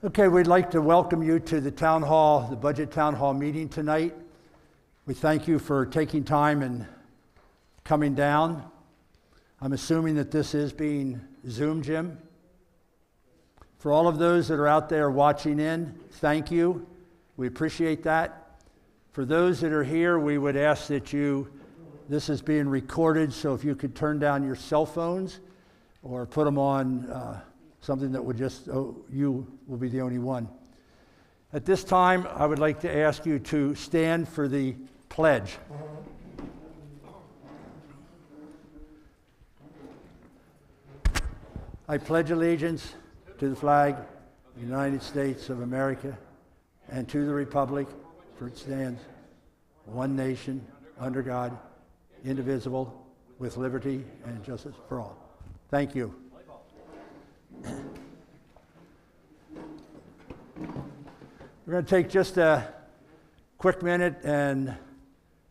Okay, we'd like to welcome you to the Town Hall, the Budget Town Hall meeting tonight. We thank you for taking time and coming down. I'm assuming that this is being Zoomed, Jim. For all of those that are out there watching in, thank you. We appreciate that. For those that are here, we would ask that this is being recorded, so if you could turn down your cell phones or put them on something that would you will be the only one. At this time, I would like to ask you to stand for the pledge. I pledge allegiance to the flag of the United States of America and to the republic for it stands, one nation, under God, indivisible, with liberty and justice for all. Thank you. We're going to take just a quick minute and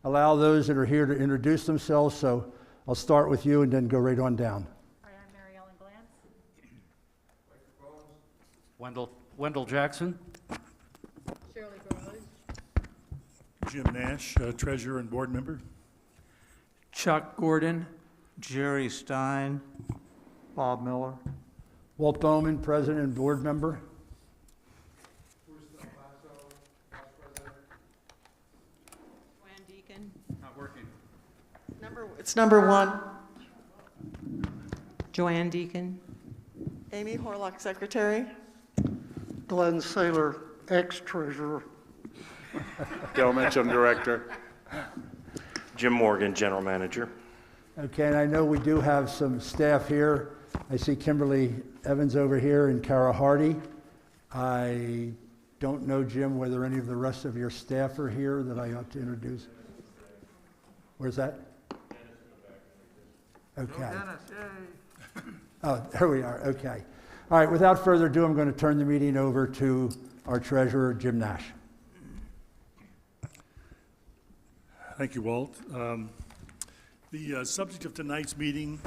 allow those that are here to introduce themselves. So I'll start with you and then go right on down. Hi, I'm Mary Ellen Glantz. Wendell Jackson. Shirley Burley. Jim Nash, Treasurer and Board Member. Chuck Gordon. Jerry Stein. Bob Miller. Walt Bowman, President and Board Member. Joanne Deacon. Not working. It's number one. Joanne Deacon. Amy Horlock, Secretary. Glenn Saylor, ex-treasurer. Dale Mitchum, Director. Jim Morgan, General Manager. Okay, and I know we do have some staff here. I see Kimberly Evans over here and Kara Hardy. I don't know, Jim, whether any of the rest of your staff are here that I ought to introduce. Where's that? Okay. Oh, there we are. Okay. All right, without further ado, I'm going to turn the meeting over to our treasurer, Jim Nash. Thank you, Walt. The subject of tonight's meeting,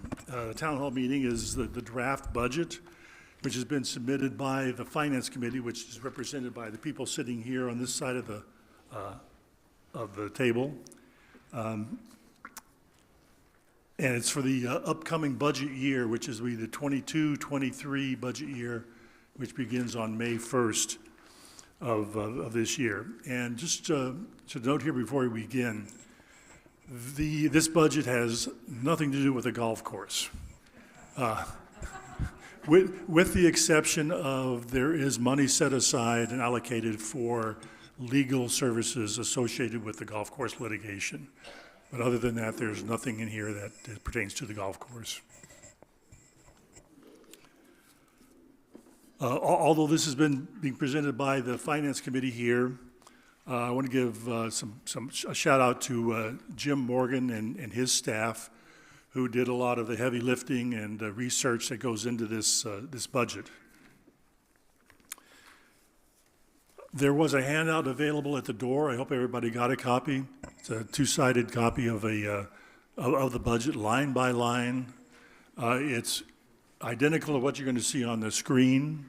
town hall meeting, is the draft budget, which has been submitted by the Finance Committee, which is represented by the people sitting here on this side of the table. And it's for the upcoming budget year, which is the 22-23 budget year, which begins on May 1st of this year. And just to note here before we begin, this budget has nothing to do with the golf course. With the exception of there is money set aside and allocated for legal services associated with the golf course litigation. But other than that, there's nothing in here that pertains to the golf course. Although this has been being presented by the Finance Committee here, I want to give a shout out to Jim Morgan and his staff, who did a lot of the heavy lifting and research that goes into this budget. There was a handout available at the door. I hope everybody got a copy. It's a two-sided copy of the budget, line by line. It's identical to what you're going to see on the screen.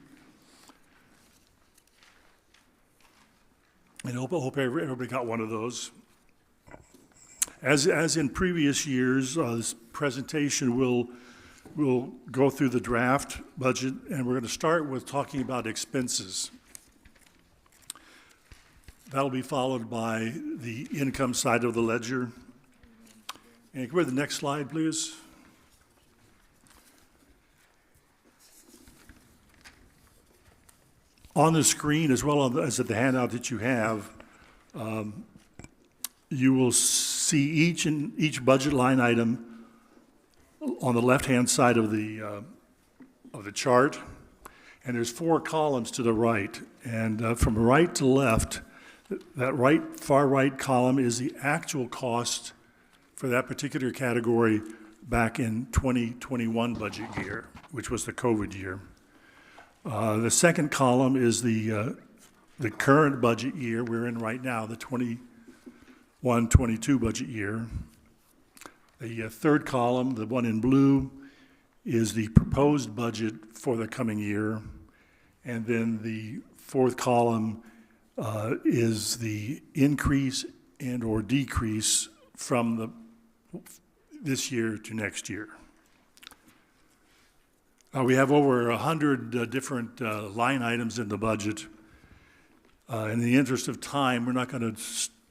And I hope everybody got one of those. As in previous years, this presentation will go through the draft budget, and we're going to start with talking about expenses. That'll be followed by the income side of the ledger. And go to the next slide, please. On the screen, as well as at the handout that you have, you will see each budget line item on the left-hand side of the chart, and there's 4 columns to the right. And from right to left, that far right column is the actual cost for that particular category back in 2021 budget year, which was the COVID year. The second column is the current budget year we're in right now, the 21-22 budget year. The third column, the one in blue, is the proposed budget for the coming year. And then the fourth column is the increase and or decrease from this year to next year. We have over 100 different line items in the budget. In the interest of time, we're not going to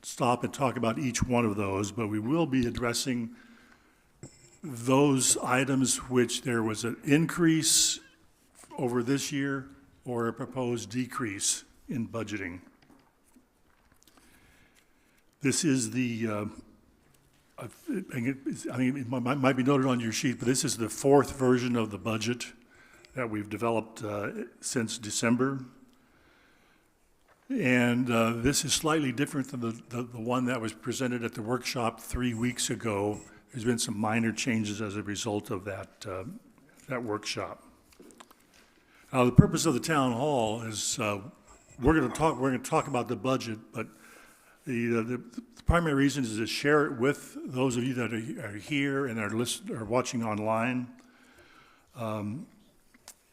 stop and talk about each one of those, but we will be addressing those items which there was an increase over this year or a proposed decrease in budgeting. This is the, I mean, it might be noted on your sheet, but this is the fourth version of the budget that we've developed since December. And this is slightly different than the one that was presented at the workshop 3 weeks ago. There's been some minor changes as a result of that workshop. The purpose of the town hall is we're going to talk about the budget, but the primary reason is to share it with those of you that are here and are watching online.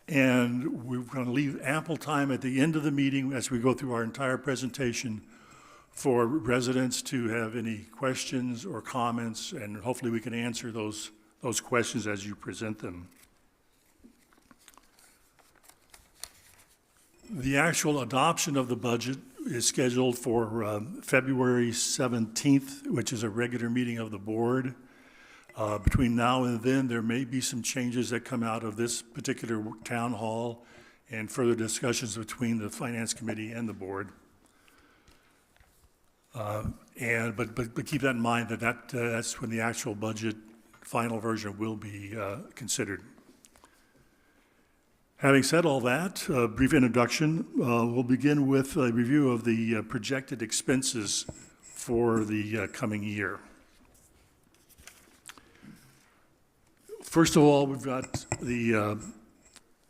And we're going to leave ample time at the end of the meeting as we go through our entire presentation for residents to have any questions or comments, and hopefully we can answer those questions as you present them. The actual adoption of the budget is scheduled for February 17th, which is a regular meeting of the board. Between now and then, there may be some changes that come out of this particular town hall and further discussions between the Finance Committee and the board. But keep that in mind that's when the actual budget final version will be considered. Having said all that, a brief introduction, we'll begin with a review of the projected expenses for the coming year. First of all, we've got the,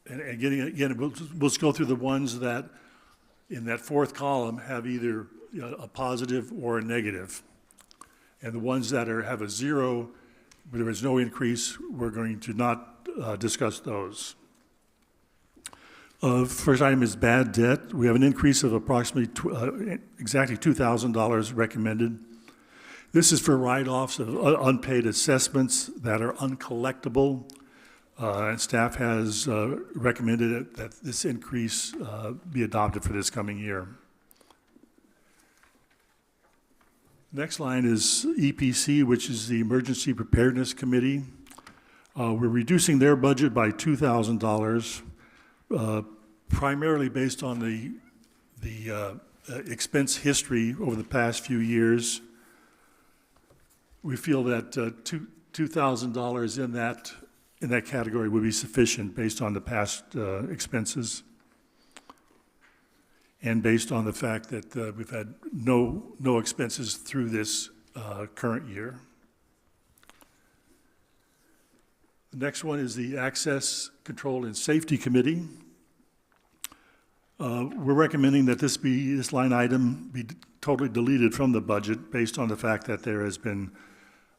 and again, we'll just go through the ones that in that fourth column have either a positive or a negative. And the ones that have a zero, where there is no increase, we're going to not discuss those. First item is bad debt. We have an increase of approximately exactly $2,000 recommended. This is for write-offs of unpaid assessments that are uncollectible. And staff has recommended that this increase be adopted for this coming year. Next line is EPC, which is the Emergency Preparedness Committee. We're reducing their budget by $2,000, primarily based on the expense history over the past few years. We feel that $2,000 in that category would be sufficient based on the past expenses, and based on the fact that we've had no expenses through this current year. The next one is the Access Control and Safety Committee. We're recommending that this line item be totally deleted from the budget based on the fact that there has been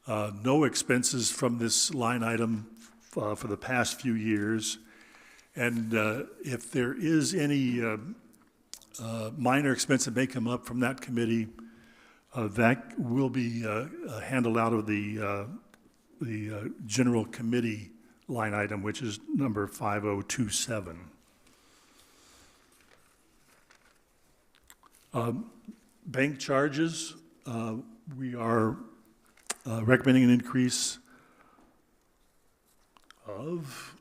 no expenses from this line item for the past few years. And if there is any minor expense that may come up from that committee, that will be handled out of the general committee line item, which is number 5027. Bank charges, we are recommending an increase of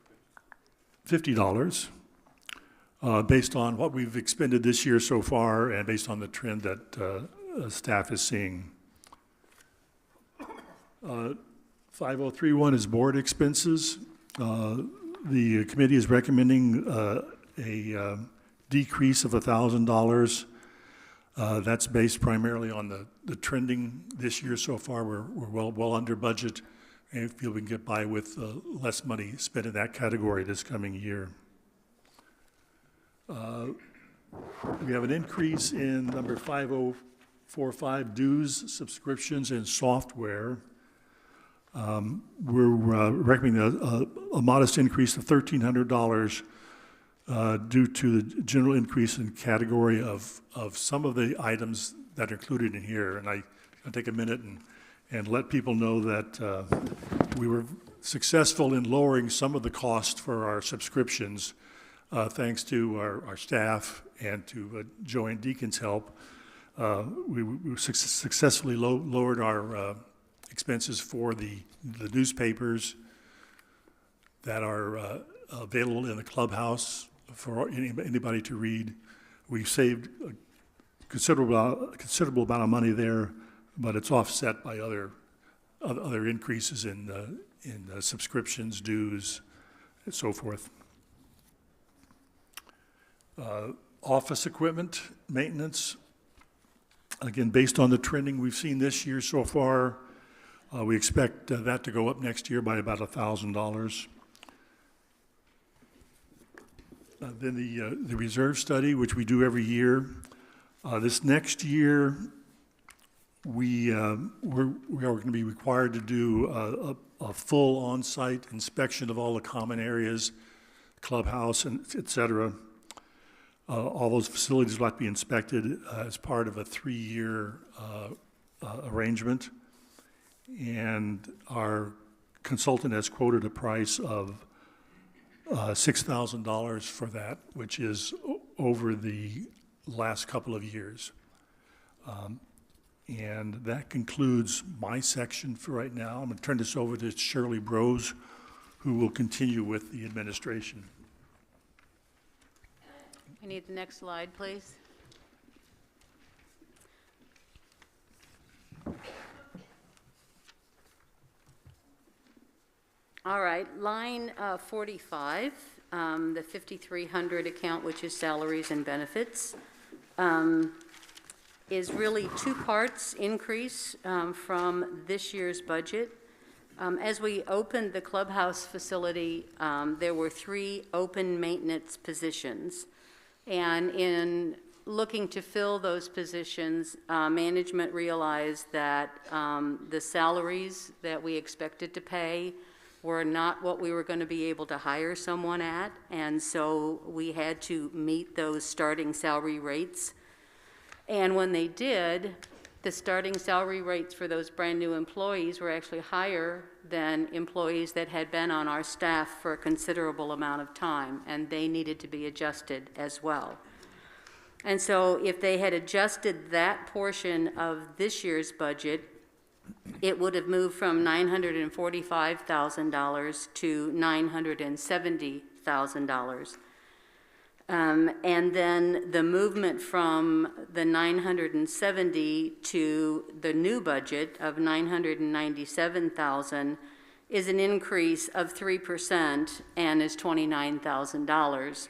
$50 based on what we've expended this year so far and based on the trend that staff is seeing. 5031 is board expenses. The committee is recommending a decrease of $1,000. That's based primarily on the trending this year so far. We're well under budget, and feel we can get by with less money spent in that category this coming year. We have an increase in number 5045, dues, subscriptions, and software. We're recommending a modest increase of $1,300 due to the general increase in category of some of the items that are included in here. And I'll take a minute and let people know that we were successful in lowering some of the cost for our subscriptions thanks to our staff and to Joe and Deacon's help. We successfully lowered our expenses for the newspapers that are available in the Clubhouse for anybody to read. We saved a considerable amount of money there, but it's offset by other increases in subscriptions, dues, and so forth. Office equipment maintenance. Again, based on the trending we've seen this year so far, we expect that to go up next year by about $1,000. Then the reserve study, which we do every year. This next year, we are going to be required to do a full on-site inspection of all the common areas, clubhouse, and et cetera. All those facilities will have to be inspected as part of a 3-year arrangement. And our consultant has quoted a price of $6,000 for that, which is over the last couple of years. And that concludes my section for right now. I'm going to turn this over to Shirley Brose, who will continue with the administration. I need the next slide, please. All right, line 45, the 5,300 account, which is salaries and benefits, is really 2 parts increase from this year's budget. As we opened the clubhouse facility, there were 3 open maintenance positions. And in looking to fill those positions, management realized that the salaries that we expected to pay were not what we were going to be able to hire someone at, and so we had to meet those starting salary rates. And when they did, the starting salary rates for those brand new employees were actually higher than employees that had been on our staff for a considerable amount of time, and they needed to be adjusted as well. And so if they had adjusted that portion of this year's budget, it would have moved from $945,000 to $970,000. And then the movement from the 970 to the new budget of 997,000 is an increase of 3% and is $29,000.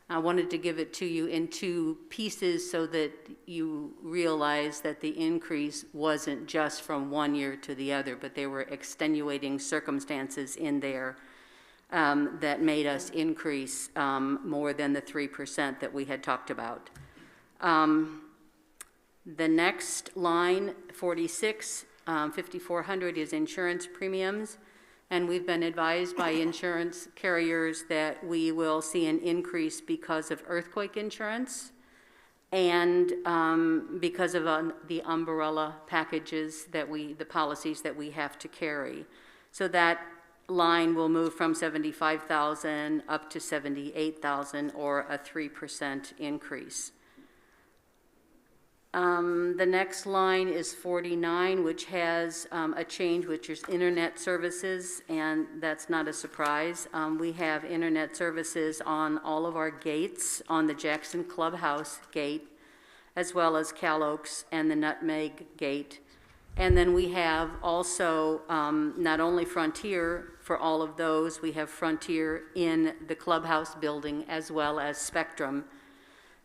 I wanted to give it to you in 2 pieces so that you realize that the increase wasn't just from one year to the other, but there were extenuating circumstances in there that made us increase more than the 3% that we had talked about. The next line, 46, 5,400 is insurance premiums. And we've been advised by insurance carriers that we will see an increase because of earthquake insurance and because of the umbrella packages that the policies that we have to carry. So that line will move from 75,000 up to 78,000, or a 3% increase. The next line is 49, which has a change, which is internet services, and that's not a surprise. We have internet services on all of our gates, on the Jackson Clubhouse gate, as well as Cal Oaks and the Nutmeg gate. And then we have also not only Frontier for all of those, we have Frontier in the Clubhouse building as well as Spectrum.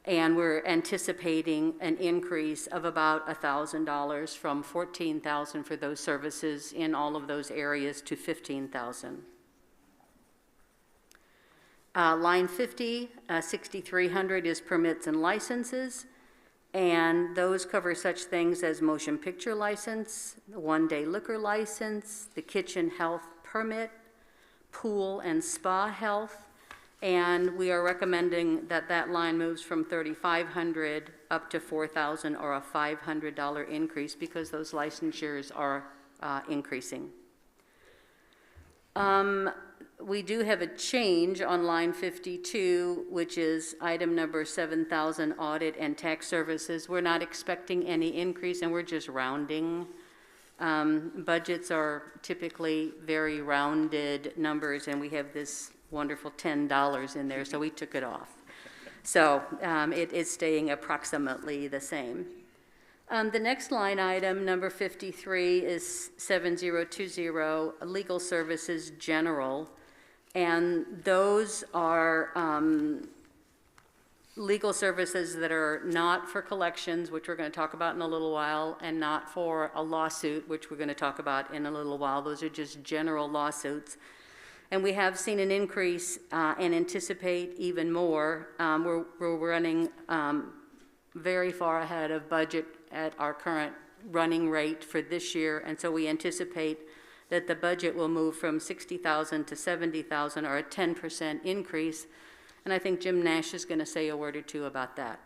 And we're anticipating an increase of about $1,000 from $14,000 for those services in all of those areas to $15,000. Line 50, 6,300 is permits and licenses, and those cover such things as motion picture license, the one-day liquor license, the kitchen health permit, pool and spa health, and we are recommending that that line moves from 3,500 up to 4,000, or a $500 increase, because those licensures are increasing. We do have a change on line 52, which is item number 7,000, audit and tax services. We're not expecting any increase, and we're just rounding. Budgets are typically very rounded numbers, and we have this wonderful $10 in there, so we took it off. So it is staying approximately the same. The next line item, number 53, is 7020, legal services general. And those are legal services that are not for collections, which we're going to talk about in a little while, and not for a lawsuit, which we're going to talk about in a little while. Those are just general lawsuits. And we have seen an increase and anticipate even more. We're running very far ahead of budget at our current running rate for this year, and so we anticipate that the budget will move from 60,000 to 70,000, or a 10% increase. And I think Jim Nash is going to say a word or two about that.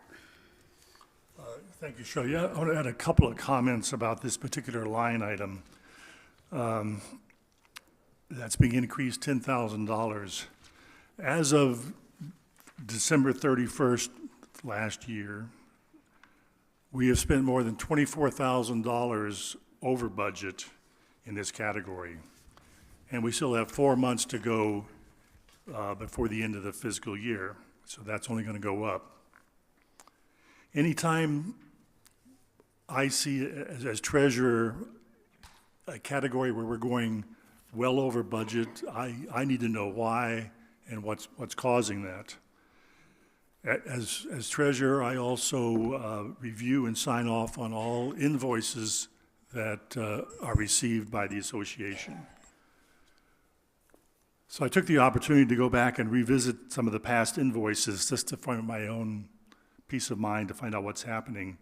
Thank you, Shirley. Yeah, I want to add a couple of comments about this particular line item. That's being increased $10,000. As of December 31st last year, we have spent more than $24,000 over budget in this category. And we still have 4 months to go before the end of the fiscal year. So that's only going to go up. Anytime I see as treasurer a category where we're going well over budget, I need to know why and what's causing that. As treasurer, I also review and sign off on all invoices that are received by the association. So I took the opportunity to go back and revisit some of the past invoices just to find my own peace of mind, to find out what's happening.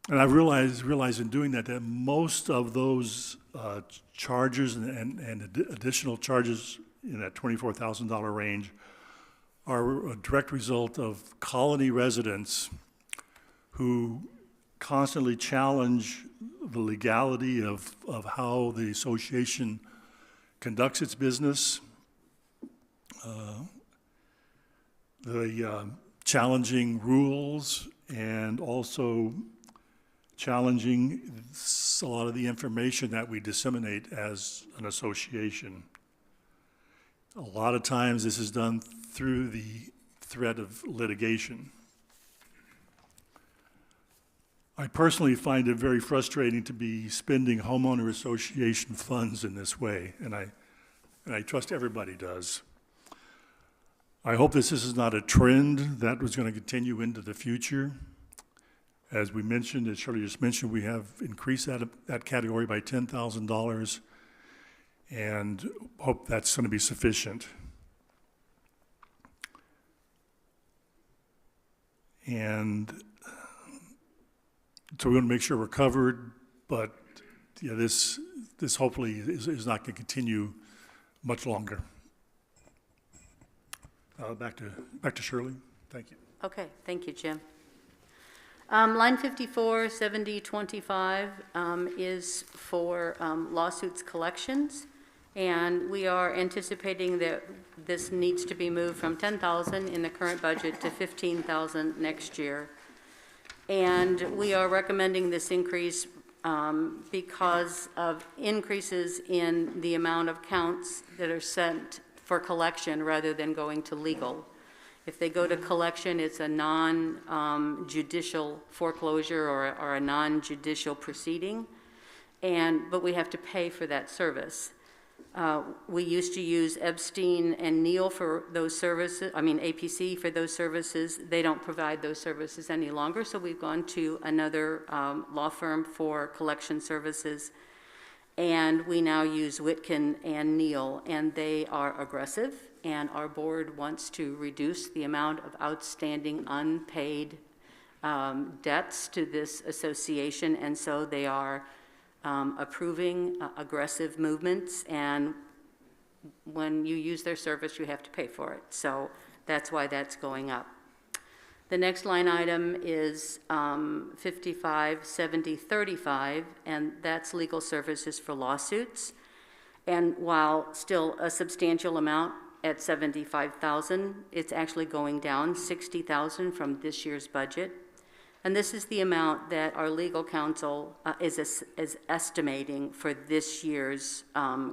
And I realized in doing that most of those charges and additional charges in that $24,000 range are a direct result of colony residents who constantly challenge the legality of how the association conducts its business, the challenging rules, and also challenging a lot of the information that we disseminate as an association. A lot of times this is done through the threat of litigation. I personally find it very frustrating to be spending homeowner association funds in this way, and I trust everybody does. I hope this is not a trend that was going to continue into the future. As we mentioned, as Shirley just mentioned, we have increased that category by $10,000, and hope that's going to be sufficient. And so we want to make sure we're covered, but yeah, this hopefully is not going to continue much longer. Back to Shirley. Thank you. Okay, thank you, Jim. Line 54, 7025 is for lawsuits collections, and we are anticipating that this needs to be moved from $10,000 in the current budget to $15,000 next year. And we are recommending this increase because of increases in the amount of counts that are sent for collection rather than going to legal. If they go to collection, it's a non-judicial foreclosure or a non-judicial proceeding, but we have to pay for that service. We used to use Epstein and Neal for those services, APC for those services. They don't provide those services any longer, so we've gone to another law firm for collection services. And we now use Witkin and Neal, and they are aggressive, and our board wants to reduce the amount of outstanding unpaid debts to this association, and so they are approving aggressive movements, and when you use their service, you have to pay for it. So that's why that's going up. The next line item is 557035, and that's legal services for lawsuits. And while still a substantial amount at $75,000, it's actually going down $60,000 from this year's budget. And this is the amount that our legal counsel is estimating for this year's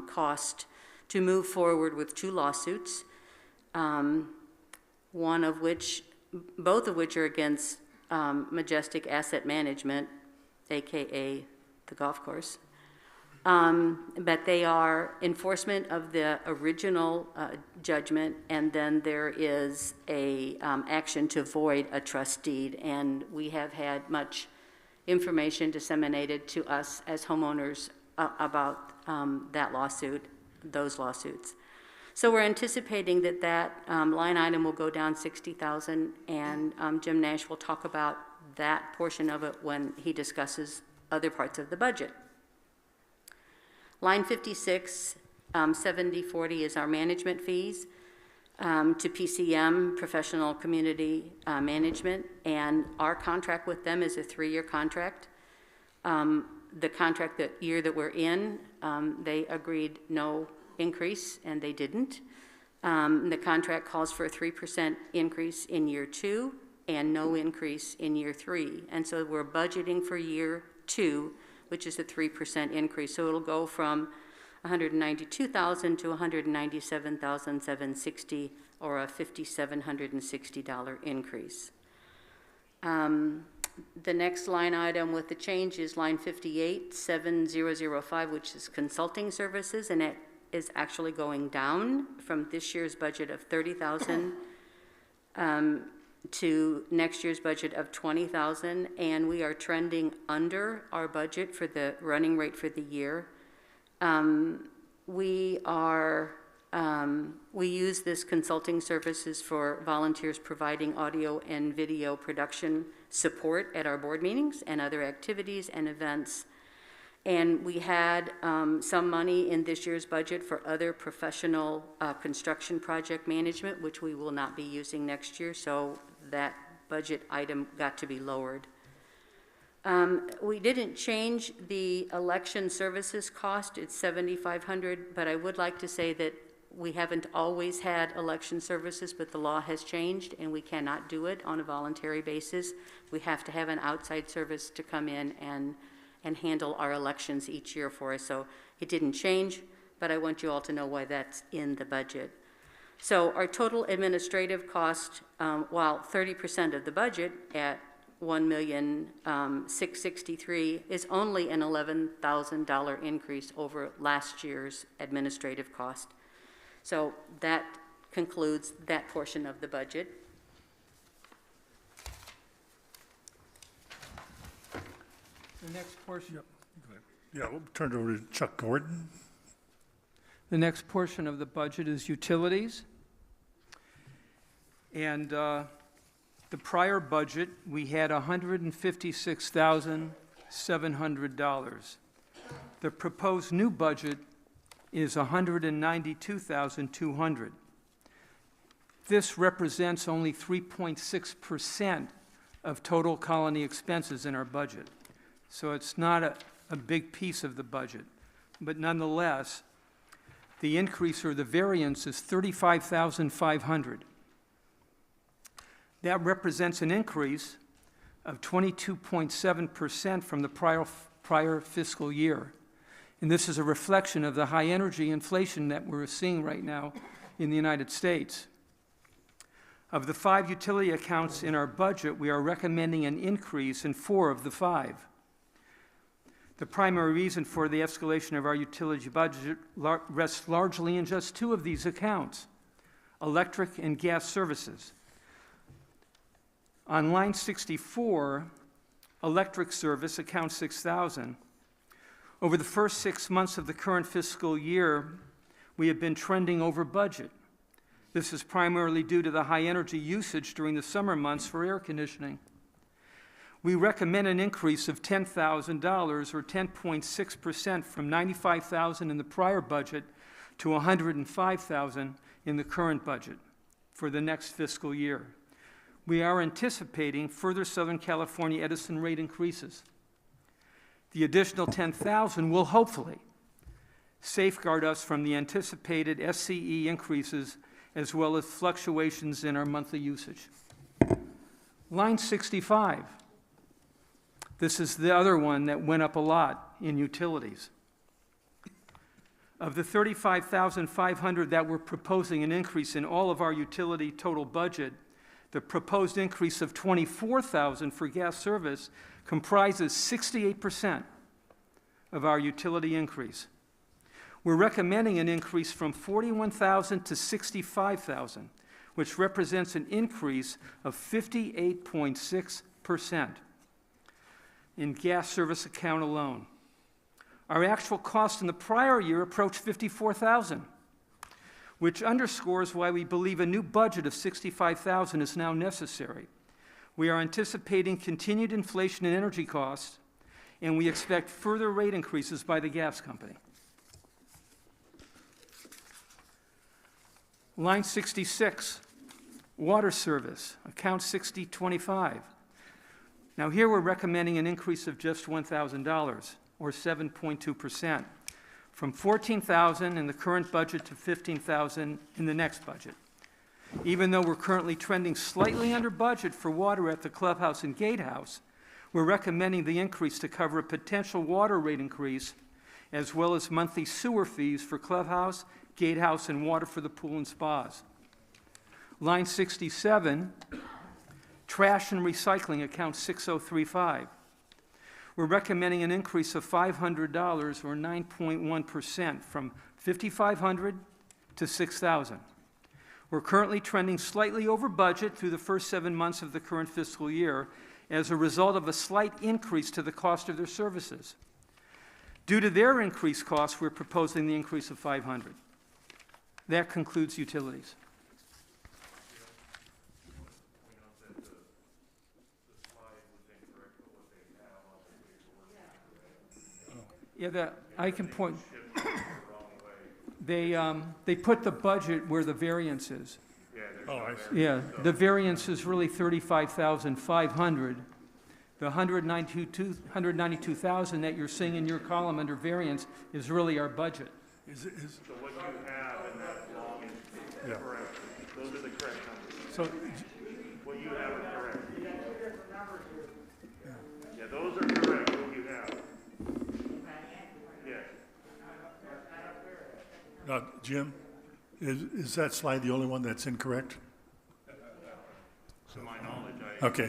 cost to move forward with 2 lawsuits, both of which are against Majestic Asset Management, AKA the golf course. But they are enforcement of the original judgment, and then there is a action to void a trust deed, and we have had much information disseminated to us as homeowners about those lawsuits. So we're anticipating that line item will go down $60,000, and Jim Nash will talk about that portion of it when he discusses other parts of the budget. Line 56, 7040 is our management fees to PCM, Professional Community Management, and our contract with them is a 3-year contract. The contract year that we're in, they agreed no increase, and they didn't. The contract calls for a 3% increase in year 2 and no increase in year 3. And so we're budgeting for year 2, which is a 3% increase. So it'll go from $192,000 to $197,760, or a $5,760 increase. The next line item with the change is line 58, 7005, which is consulting services, and it is actually going down from this year's budget of $30,000 to next year's budget of $20,000, and we are trending under our budget for the running rate for the year. We use this consulting services for volunteers providing audio and video production support at our board meetings and other activities and events. And we had some money in this year's budget for other professional construction project management, which we will not be using next year, so that budget item got to be lowered. We didn't change the election services cost. It's $7,500, but I would like to say that we haven't always had election services, but the law has changed, and we cannot do it on a voluntary basis. We have to have an outside service to come in and handle our elections each year for us. So it didn't change, but I want you all to know why that's in the budget. So our total administrative cost, while 30% of the budget at $1,663,000 is only an $11,000 increase over last year's administrative cost. So that concludes that portion of the budget. The next portion. Yep. Yeah, we'll turn it over to Chuck Gordon. The next portion of the budget is utilities. And the prior budget, we had $156,700. The proposed new budget is $192,200. This represents only 3.6% of total colony expenses in our budget. So it's not a big piece of the budget. But nonetheless, the increase or the variance is $35,500. That represents an increase of 22.7% from the prior fiscal year. And this is a reflection of the high energy inflation that we're seeing right now in the United States. Of the 5 utility accounts in our budget, we are recommending an increase in 4 of the 5. The primary reason for the escalation of our utility budget rests largely in just 2 of these accounts, electric and gas services. On line 64, electric service, account 6,000, Over the first 6 months of the current fiscal year, we have been trending over budget. This is primarily due to the high energy usage during the summer months for air conditioning. We recommend an increase of $10,000 or 10.6% from $95,000 in the prior budget to $105,000 in the current budget for the next fiscal year. We are anticipating further Southern California Edison rate increases. The additional $10,000 will hopefully safeguard us from the anticipated SCE increases as well as fluctuations in our monthly usage. Line 65. This is the other one that went up a lot in utilities. Of the $35,500 that we're proposing an increase in all of our utility total budget, the proposed increase of $24,000 for gas service comprises 68% of our utility increase. We're recommending an increase from $41,000 to $65,000, which represents an increase of 58.6% in gas service account alone. Our actual cost in the prior year approached $54,000, which underscores why we believe a new budget of $65,000 is now necessary. We are anticipating continued inflation in energy costs, and we expect further rate increases by the gas company. Line 66, water service, account 6025. Now here we're recommending an increase of just $1,000, or 7.2%, from $14,000 in the current budget to $15,000 in the next budget. Even though we're currently trending slightly under budget for water at the Clubhouse and Gatehouse, we're recommending the increase to cover a potential water rate increase, as well as monthly sewer fees for Clubhouse, Gatehouse, and water for the pool and spas. Line 67, trash and recycling, account 6035. We're recommending an increase of $500 or 9.1% from $5,500 to $6,000. We're currently trending slightly over budget through the first 7 months of the current fiscal year as a result of a slight increase to the cost of their services. Due to their increased costs, we're proposing the increase of $500. That concludes utilities. Yeah, I can point. They put the budget where the variance is. Oh, I see. Yeah, the variance is really $35,500. The $192,000 that you're seeing in your column under variance is really our budget. So what you have in that long is correct. Those are the correct numbers. So, What you have is correct. Yeah, those are correct, what you have. Yes. Jim, is that slide the only one that's incorrect? To my knowledge, Okay, I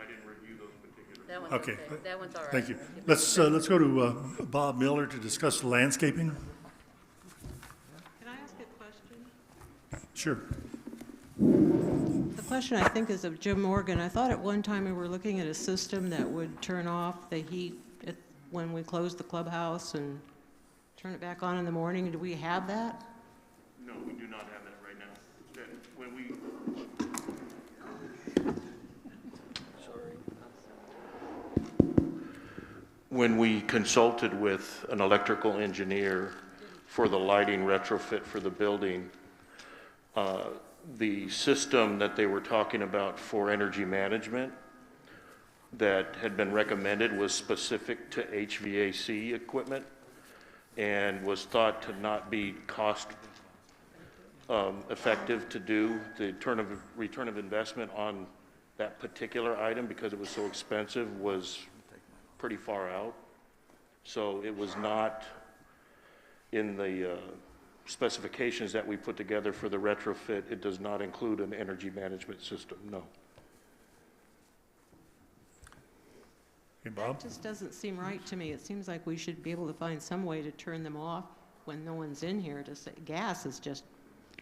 didn't review those particular. That one's okay. okay. That one's all right. Thank you. Let's go to Bob Miller to discuss landscaping. Can I ask a question? Sure. The question, I think, is of Jim Morgan. I thought at one time we were looking at a system that would turn off the heat when we closed the clubhouse and turn it back on in the morning. Do we have that? No, we do not have that right now. That when we, when we consulted with an electrical engineer for the lighting retrofit for the building, the system that they were talking about for energy management that had been recommended was specific to HVAC equipment and was thought to not be cost effective to do. The return of investment on that particular item, because it was so expensive, was pretty far out. So it was not in the specifications that we put together for the retrofit. It does not include an energy management system, no. Hey, Bob? It just doesn't seem right to me. It seems like we should be able to find some way to turn them off when no one's in here to say, gas is just,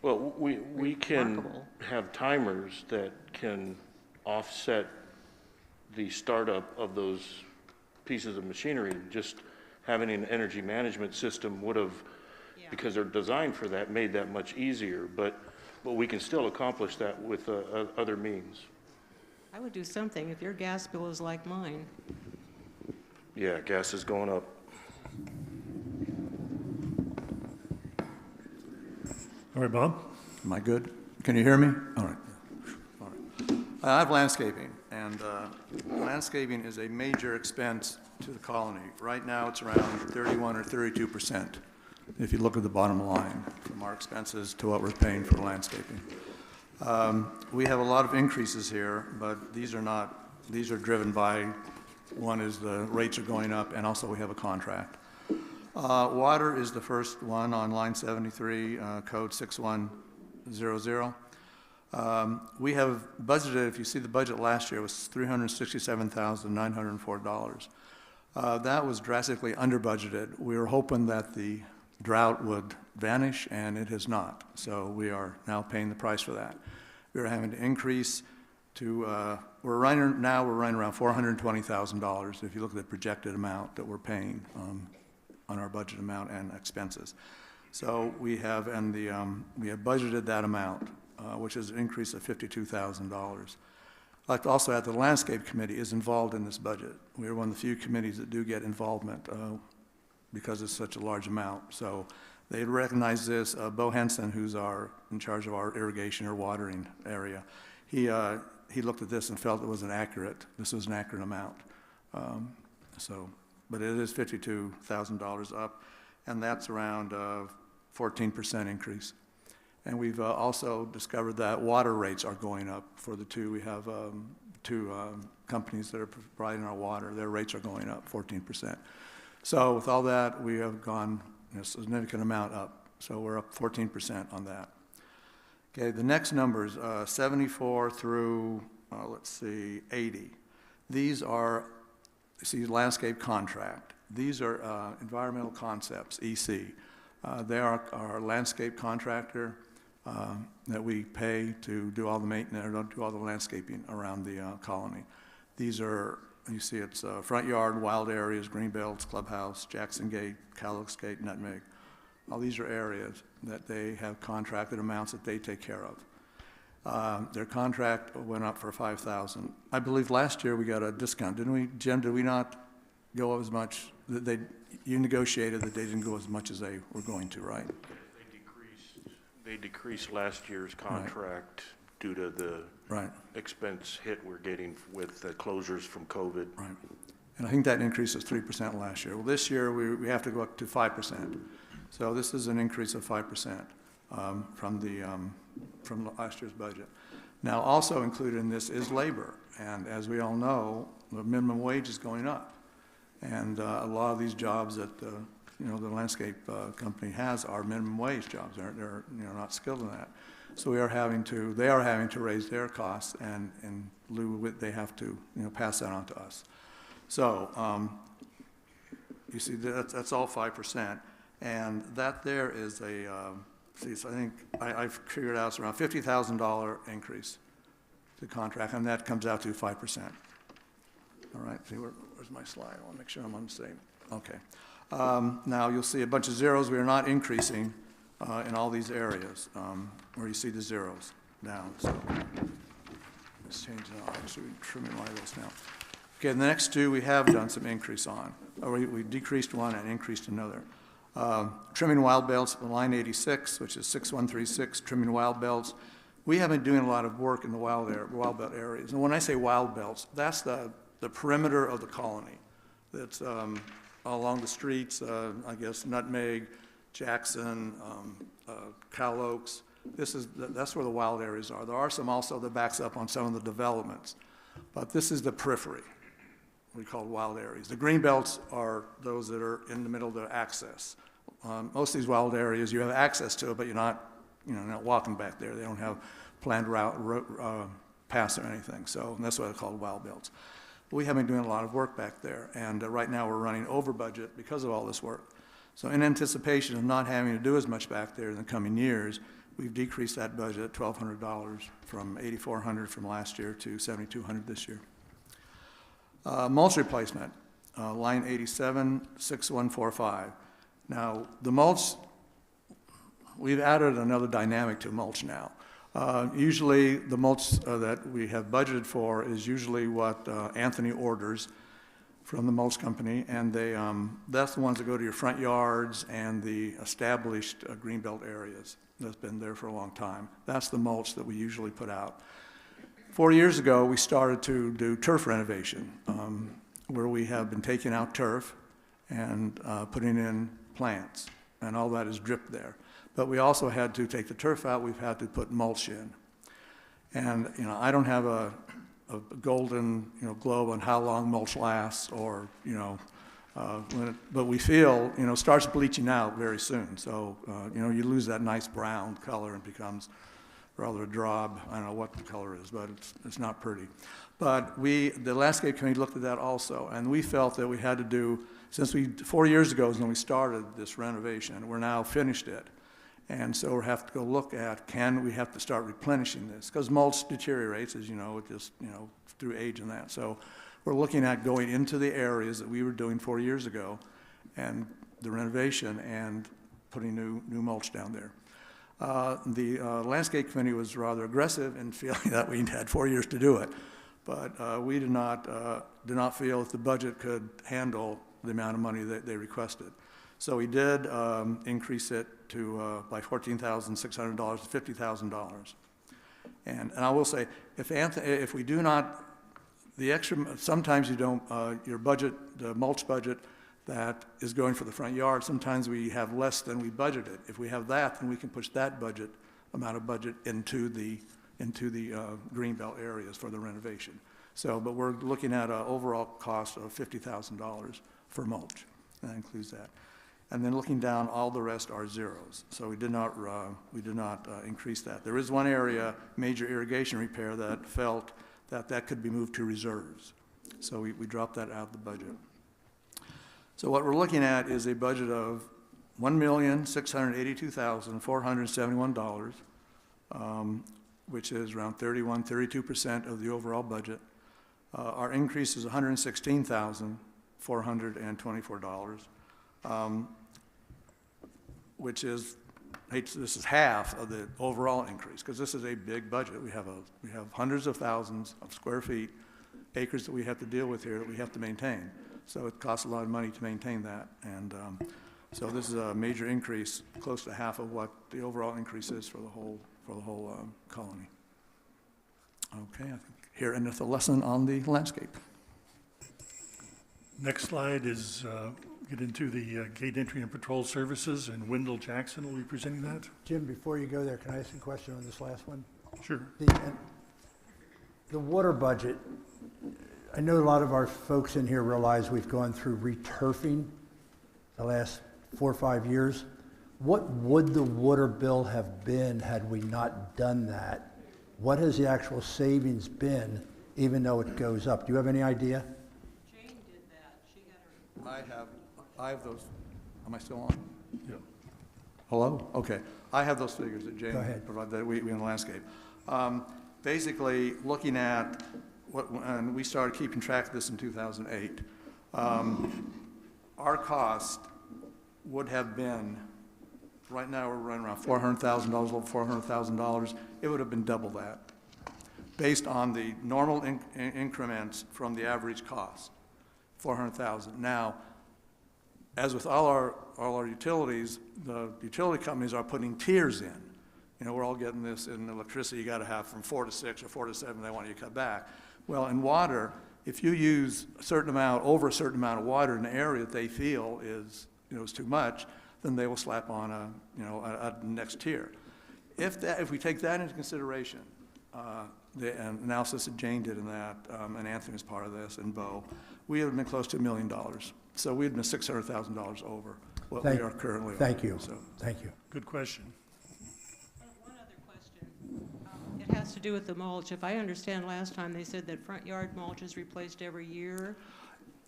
Well, we can Remarkable. have timers that can offset the startup of those pieces of machinery. Just having an energy management system would have, because they're designed for that, made that much easier, but we can still accomplish that with other means. I would do something if your gas bill is like mine. Yeah, gas is going up. All right, Bob? Am I good? Can you hear me? All right. All right. I have landscaping, and landscaping is a major expense to the colony. Right now, it's around 31 or 32%, if you look at the bottom line, from our expenses to what we're paying for landscaping. We have a lot of increases here, but these are driven by, one is the rates are going up, and also we have a contract. Water is the first one on line 73, code 6100. We have budgeted, if you see the budget last year, was $367,904. That was drastically under budgeted. We were hoping that the drought would vanish, and it has not. So we are now paying the price for that. We are having to increase to, we're running around $420,000 if you look at the projected amount that we're paying on our budget amount and expenses. So we have budgeted that amount, which is an increase of $52,000. I'd like to also add the landscape committee is involved in this budget. We are one of the few committees that do get involvement because it's such a large amount. So they recognize this. Bo Henson, who's in charge of our irrigation or watering area, he looked at this and felt this was an accurate amount. But it is $52,000 up, and that's around 14% increase. And we've also discovered that water rates are going up for the two. We have two companies that are providing our water. Their rates are going up 14%. So with all that, we have gone a significant amount up. So we're up 14% on that. Okay, the next numbers, 74 through, 80. These are, landscape contract. These are environmental concepts, EC. They are our landscape contractor that we pay to do all the maintenance, or do all the landscaping around the colony. These are, you see it's front yard, wild areas, green belts, clubhouse, Jackson Gate, Callux Gate, Nutmeg. All these are areas that they have contracted amounts that they take care of. Their contract went up for $5,000. I believe last year we got a discount, didn't we, Jim? Did we not go as much? You negotiated that they didn't go as much as they were going to, right? They decreased last year's contract due to the expense hit we're getting with the closures from COVID. Right. And I think that increase was 3% last year. Well, this year we have to go up to 5%. So this is an increase of 5% from last year's budget. Now, also included in this is labor. And as we all know, the minimum wage is going up. And a lot of these jobs that the landscape company has are minimum wage jobs. They're not skilled in that. So they are having to raise their costs, and in lieu of it, they have to pass that on to us. So you see that's all 5%, and that there is a so I think I've figured out it's around $50,000 increase to contract, and that comes out to 5%. All right. See where's my slide? I want to make sure I'm on the same. Okay. Now you'll see a bunch of zeros. We are not increasing in all these areas where you see the zeros down. So let's change that. Actually, we're trimming one of those now. Okay, the next two we have done some increase on. We decreased one and increased another. Trimming wild belts, line 86, which is 6136, trimming wild belts. We have been doing a lot of work in the wild belt areas. And when I say wild belts, that's the perimeter of the colony. That's along the streets, I guess, Nutmeg, Jackson, Cal Oaks. That's where the wild areas are. There are some also that backs up on some of the developments. But this is the periphery, we call wild areas. The green belts are those that are in the middle of the access. Most of these wild areas, you have access to it, but you're not walking back there. They don't have planned route paths or anything. So that's why they're called wild belts. We have been doing a lot of work back there, and right now we're running over budget because of all this work. So in anticipation of not having to do as much back there in the coming years, we've decreased that budget $1,200 from $8,400 from last year to $7,200 this year. Mulch replacement. line 87, 6145. Now, the mulch, we've added another dynamic to mulch now. Usually, the mulch that we have budgeted for is usually what Anthony orders from the mulch company, and that's the ones that go to your front yards and the established greenbelt areas that's been there for a long time. That's the mulch that we usually put out. 4 years ago, we started to do turf renovation, where we have been taking out turf and putting in plants, and all that is dripped there. But we also had to take the turf out. We've had to put mulch in. And, I don't have a golden, globe on how long mulch lasts or, but we feel, starts bleaching out very soon. So, you lose that nice brown color and becomes rather a daub. I don't know what the color is, but it's not pretty. But the landscape committee looked at that also, and we felt that we had to do, 4 years ago is when we started this renovation, we're now finished it. And so we have to go look at, we have to start replenishing this? Because mulch deteriorates, as you know, through age and that. So we're looking at going into the areas that we were doing 4 years ago and the renovation and putting new mulch down there. The landscape committee was rather aggressive in feeling that we had 4 years to do it. But we did not feel that the budget could handle the amount of money that they requested. So we did increase it to by $14,600 to $50,000. And I will say, if we do not, the extra, sometimes you don't, your budget, the mulch budget that is going for the front yard, sometimes we have less than we budgeted. If we have that, then we can push that amount of budget into the greenbelt areas for the renovation. So, but we're looking at an overall cost of $50,000 for mulch. That includes that. And then looking down, all the rest are zeros. So we did not increase that. There is one area, major irrigation repair, that felt that could be moved to reserves. So we dropped that out of the budget. So what we're looking at is a budget of $1,682,471, which is around 32% of the overall budget. Our increase is $116,424. Which is, this is half of the overall increase, because this is a big budget. We have hundreds of thousands of square feet, acres that we have to deal with here that we have to maintain. So it costs a lot of money to maintain that, and so this is a major increase, close to half of what the overall increase is for the whole colony. Okay, I think here endeth the lesson on the landscape. Next slide is get into the gate entry and patrol services, and Wendell Jackson will be presenting that. Jim, before you go there, can I ask a question on this last one? Sure. The water budget, I know a lot of our folks in here realize we've gone through returfing the last 4 or 5 years. What would the water bill have been had we not done that? What has the actual savings been, even though it goes up? Do you have any idea? Jane did that. She got her. I have those. Am I still on? Yeah. Hello? Okay. I have those figures that Jane Go ahead. provided that we in the landscape. Basically, looking at and we started keeping track of this in 2008. Our cost would have been, right now we're running around $400,000, over $400,000. It would have been double that, based on the normal increments from the average cost, $400,000. Now, as with all our utilities, the utility companies are putting tiers in. We're all getting this in electricity. You got to have from 4 to 6 or 4 to 7. They want you to cut back. Well, in water, if you use a certain amount, over a certain amount of water in an area that they feel is too much, then they will slap on a next tier. If we take that into consideration, the analysis that Jane did in that, and Anthony was part of this, and Bo, we would have been close to $1 million. So we'd have been $600,000 over what we are currently. Thank you. So. Thank you. Good question. One other question. It has to do with the mulch. If I understand, last time they said that front yard mulch is replaced every year.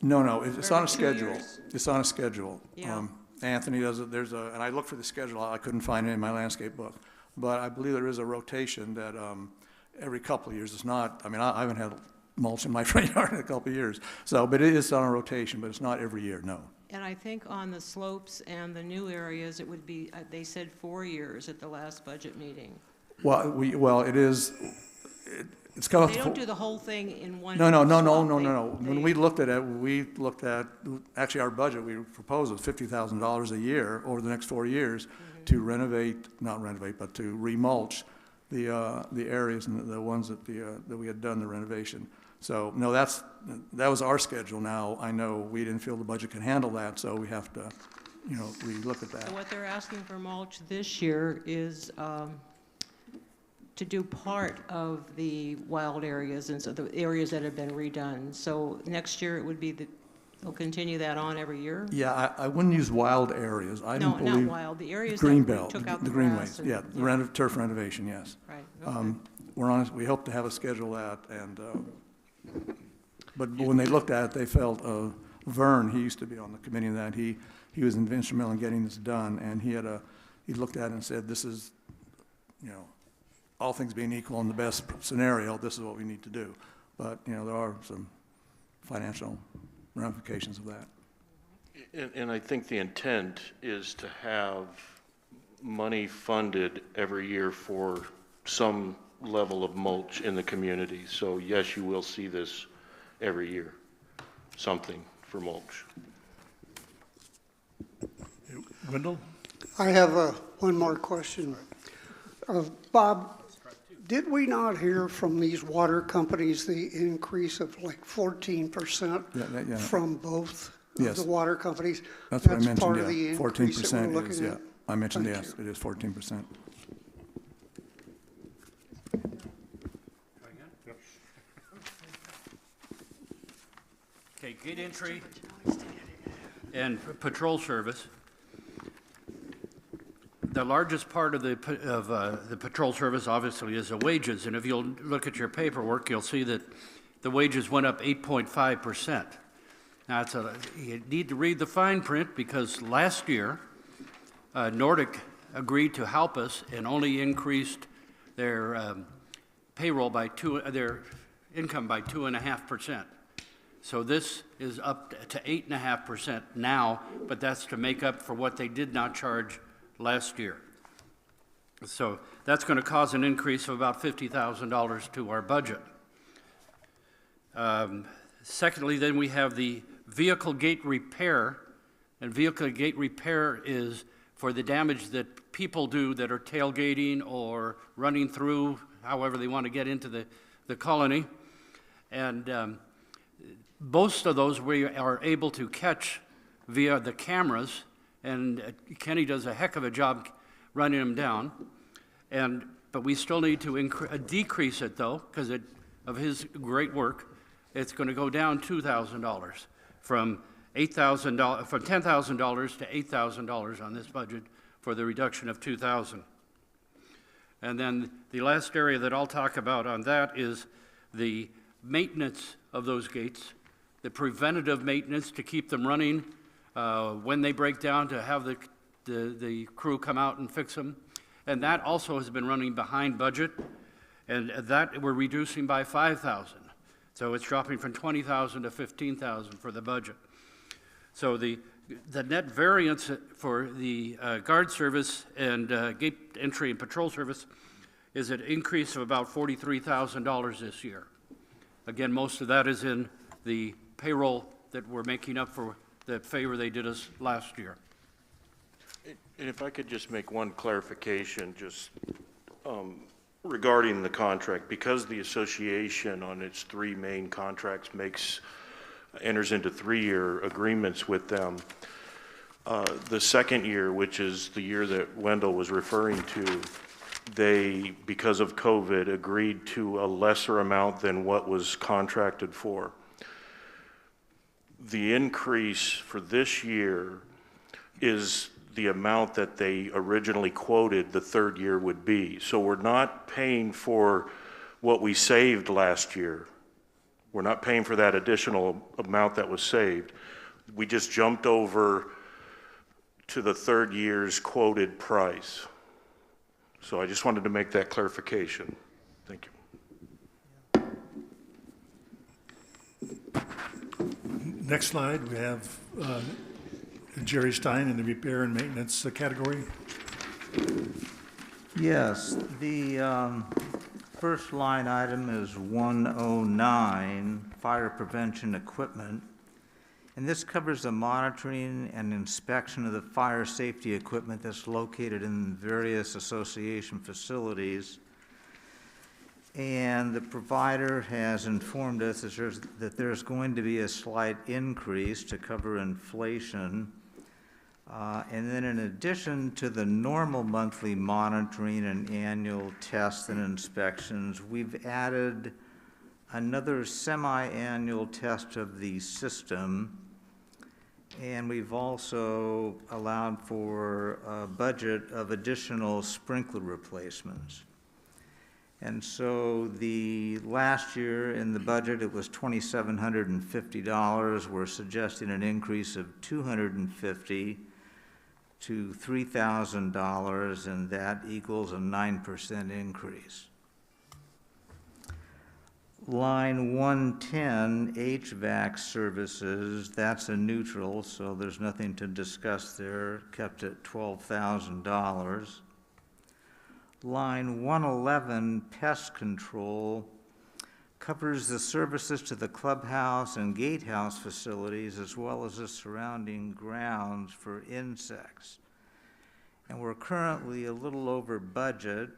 No, it's on a Every 2 schedule. years? It's on a schedule. Yeah. Anthony does it. And I looked for the schedule. I couldn't find it in my landscape book. But I believe there is a rotation that every couple of years. It's not, I haven't had mulch in my front yard in a couple of years. So, but it is on a rotation, but it's not every year, no. And I think on the slopes and the new areas, it would be, they said 4 years at the last budget meeting. Well, it's kind of. They don't do the whole thing in one No. swap. When we looked at it, actually our budget, we proposed was $50,000 a year over the next 4 years to not renovate, but to remulch the areas and the ones that we had done the renovation. So, no, that was our schedule. Now, I know we didn't feel the budget could handle that, so we have to, relook at that. So what they're asking for mulch this year is to do part of the wild areas and so the areas that have been redone. So next year it would be they'll continue that on every year? Yeah, I wouldn't use wild areas. I don't believe. No, not wild, the areas that Green we belt, took out the the greenways, grass. yeah, the turf renovation, yes. Right, okay. We're honest, we hope to have a schedule that, and, but when they looked at it, they felt, Vern, he used to be on the committee of that, he was instrumental in getting this done, and he looked at it and said, this is, all things being equal in the best scenario, this is what we need to do. But, there are some financial ramifications of that. And I think the intent is to have money funded every year for some level of mulch in the community. So yes, you will see this every year, something for mulch. Wendell? I have one more question. Bob, did we not hear from these water companies the increase of like 14% Yeah. from both of Yes. the water companies? That's what I mentioned, part of yeah. the increase that we're 14% looking is, yeah. at? I mentioned, Thank yes, it is 14%. Okay, gate entry and patrol service. The largest part of the patrol service obviously is the wages, and if you'll look at your paperwork, you'll see that the wages went up 8.5%. Now, you need to read the fine print because last year, Nordic agreed to help us and only increased their payroll their income by 2.5%. So this is up to 8.5% now, but that's to make up for what they did not charge last year. So that's going to cause an increase of about $50,000 to our budget. Secondly, then we have the vehicle gate repair, and vehicle gate repair is for the damage that people do that are tailgating or running through, however they want to get into the colony. And most of those we are able to catch via the cameras, and Kenny does a heck of a job running them down. But we still need to decrease it, though, because of his great work. It's going to go down $2,000 from $10,000 to $8,000 on this budget for the reduction of $2,000. And then the last area that I'll talk about on that is the maintenance of those gates, the preventative maintenance to keep them running when they break down, to have the crew come out and fix them. And that also has been running behind budget, and that we're reducing by $5,000. So it's dropping from $20,000 to $15,000 for the budget. So the net variance for the guard service and gate entry and patrol service is an increase of about $43,000 this year. Again, most of that is in the payroll that we're making up for the favor they did us last year. And if I could just make one clarification, just regarding the contract, because the association on its three main contracts enters into 3-year agreements with them, the second year, which is the year that Wendell was referring to, they, because of COVID, agreed to a lesser amount than what was contracted for. The increase for this year is the amount that they originally quoted the third year would be. So we're not paying for what we saved last year. We're not paying for that additional amount that was saved. We just jumped over to the third year's quoted price. So I just wanted to make that clarification. Thank you. Next slide, we have Jerry Stein in the repair and maintenance category. Yes, the first line item is 109, fire prevention equipment. And this covers the monitoring and inspection of the fire safety equipment that's located in various association facilities. And the provider has informed us that there's going to be a slight increase to cover inflation. And then in addition to the normal monthly monitoring and annual tests and inspections, we've added another semi-annual test of the system. And we've also allowed for a budget of additional sprinkler replacements. And so the last year in the budget, it was $2,750. We're suggesting an increase of $250 to $3,000, and that equals a 9% increase. Line 110, HVAC services, that's a neutral, so there's nothing to discuss there, kept at $12,000. Line 111, pest control, covers the services to the clubhouse and gatehouse facilities as well as the surrounding grounds for insects. And we're currently a little over budget,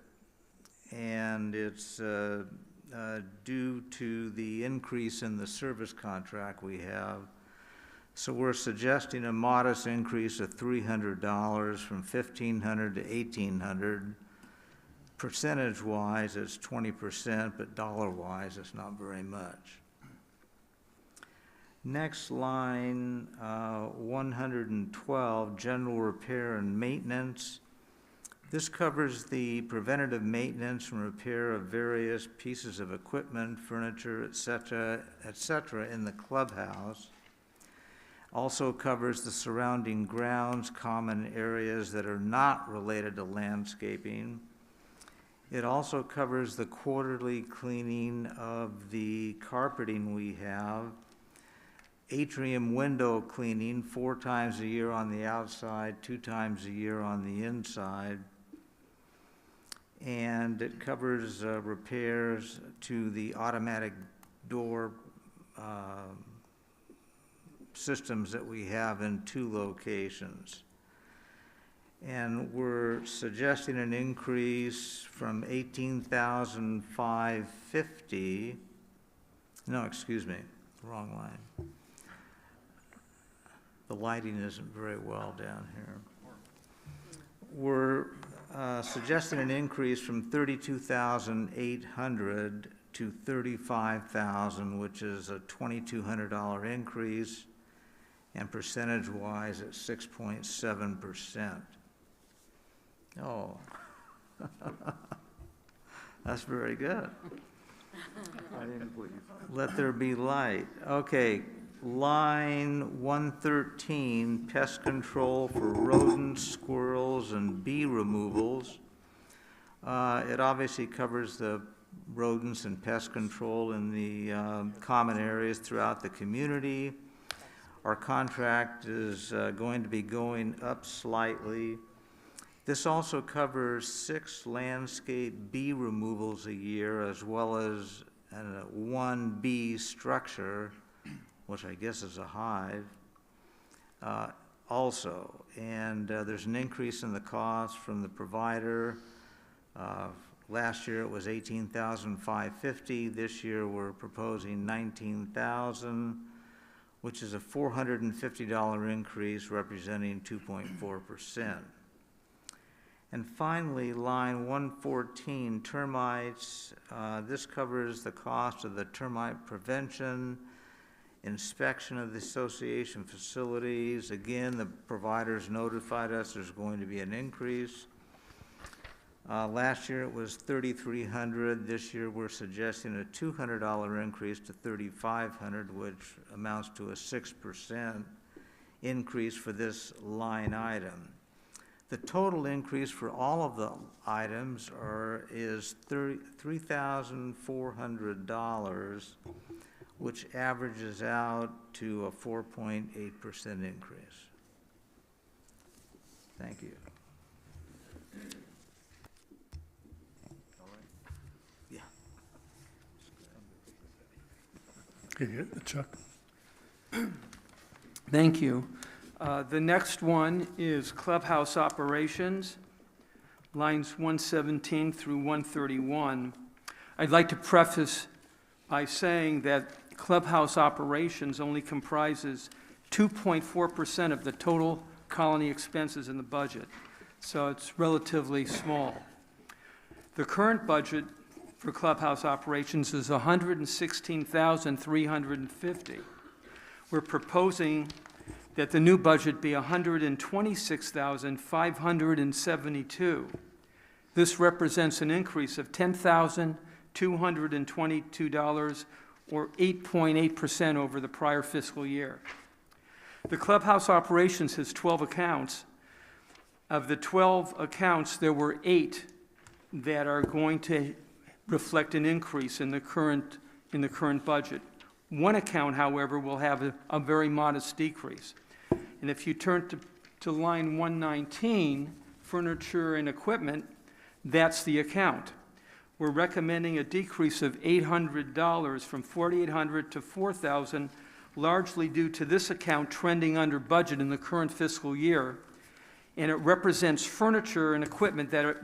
and it's due to the increase in the service contract we have. So we're suggesting a modest increase of $300 from $1,500 to $1,800. Percentage-wise, it's 20%, but dollar-wise, it's not very much. Next line, 112, general repair and maintenance. This covers the preventative maintenance and repair of various pieces of equipment, furniture, et cetera, in the clubhouse. Also covers the surrounding grounds, common areas that are not related to landscaping. It also covers the quarterly cleaning of the carpeting we have, atrium window cleaning 4 times a year on the outside, 2 times a year on the inside. And it covers repairs to the automatic door systems that we have in 2 locations. And we're suggesting an increase from $18,550. No, excuse me, wrong line. The lighting isn't very well down here. We're suggesting an increase from $32,800 to $35,000, which is a $2,200 increase, and percentage-wise at 6.7%. Oh, that's very good. Let there be light. Okay, line 113, pest control for rodents, squirrels, and bee removals. It obviously covers the rodents and pest control in the common areas throughout the community. Our contract is going to be going up slightly. This also covers 6 landscape bee removals a year, as well as 1 bee structure, which I guess is a hive, also. And there's an increase in the cost from the provider. Last year it was $18,550. This year we're proposing $19,000, which is a $450 increase, representing 2.4%. And finally, line 114, termites. This covers the cost of the termite prevention, inspection of the association facilities. Again, the providers notified us there's going to be an increase. Last year it was $3,300. This year we're suggesting a $200 increase to $3,500, which amounts to a 6% increase for this line item. The total increase for all of the items is $3,400, which averages out to a 4.8% increase. Thank you. Okay, Chuck? Thank you. The next one is Clubhouse operations, lines 117 through 131. I'd like to preface by saying that Clubhouse operations only comprises 2.4% of the total colony expenses in the budget, so it's relatively small. The current budget for Clubhouse operations is $116,350. We're proposing that the new budget be $126,572. This represents an increase of $10,222, or 8.8% over the prior fiscal year. The Clubhouse operations has 12 accounts. Of the 12 accounts, there were 8 that are going to reflect an increase in the current budget. One account, however, will have a very modest decrease. And if you turn to line 119, furniture and equipment, that's the account. We're recommending a decrease of $800 from $4,800 to $4,000, largely due to this account trending under budget in the current fiscal year. And it represents furniture and equipment that's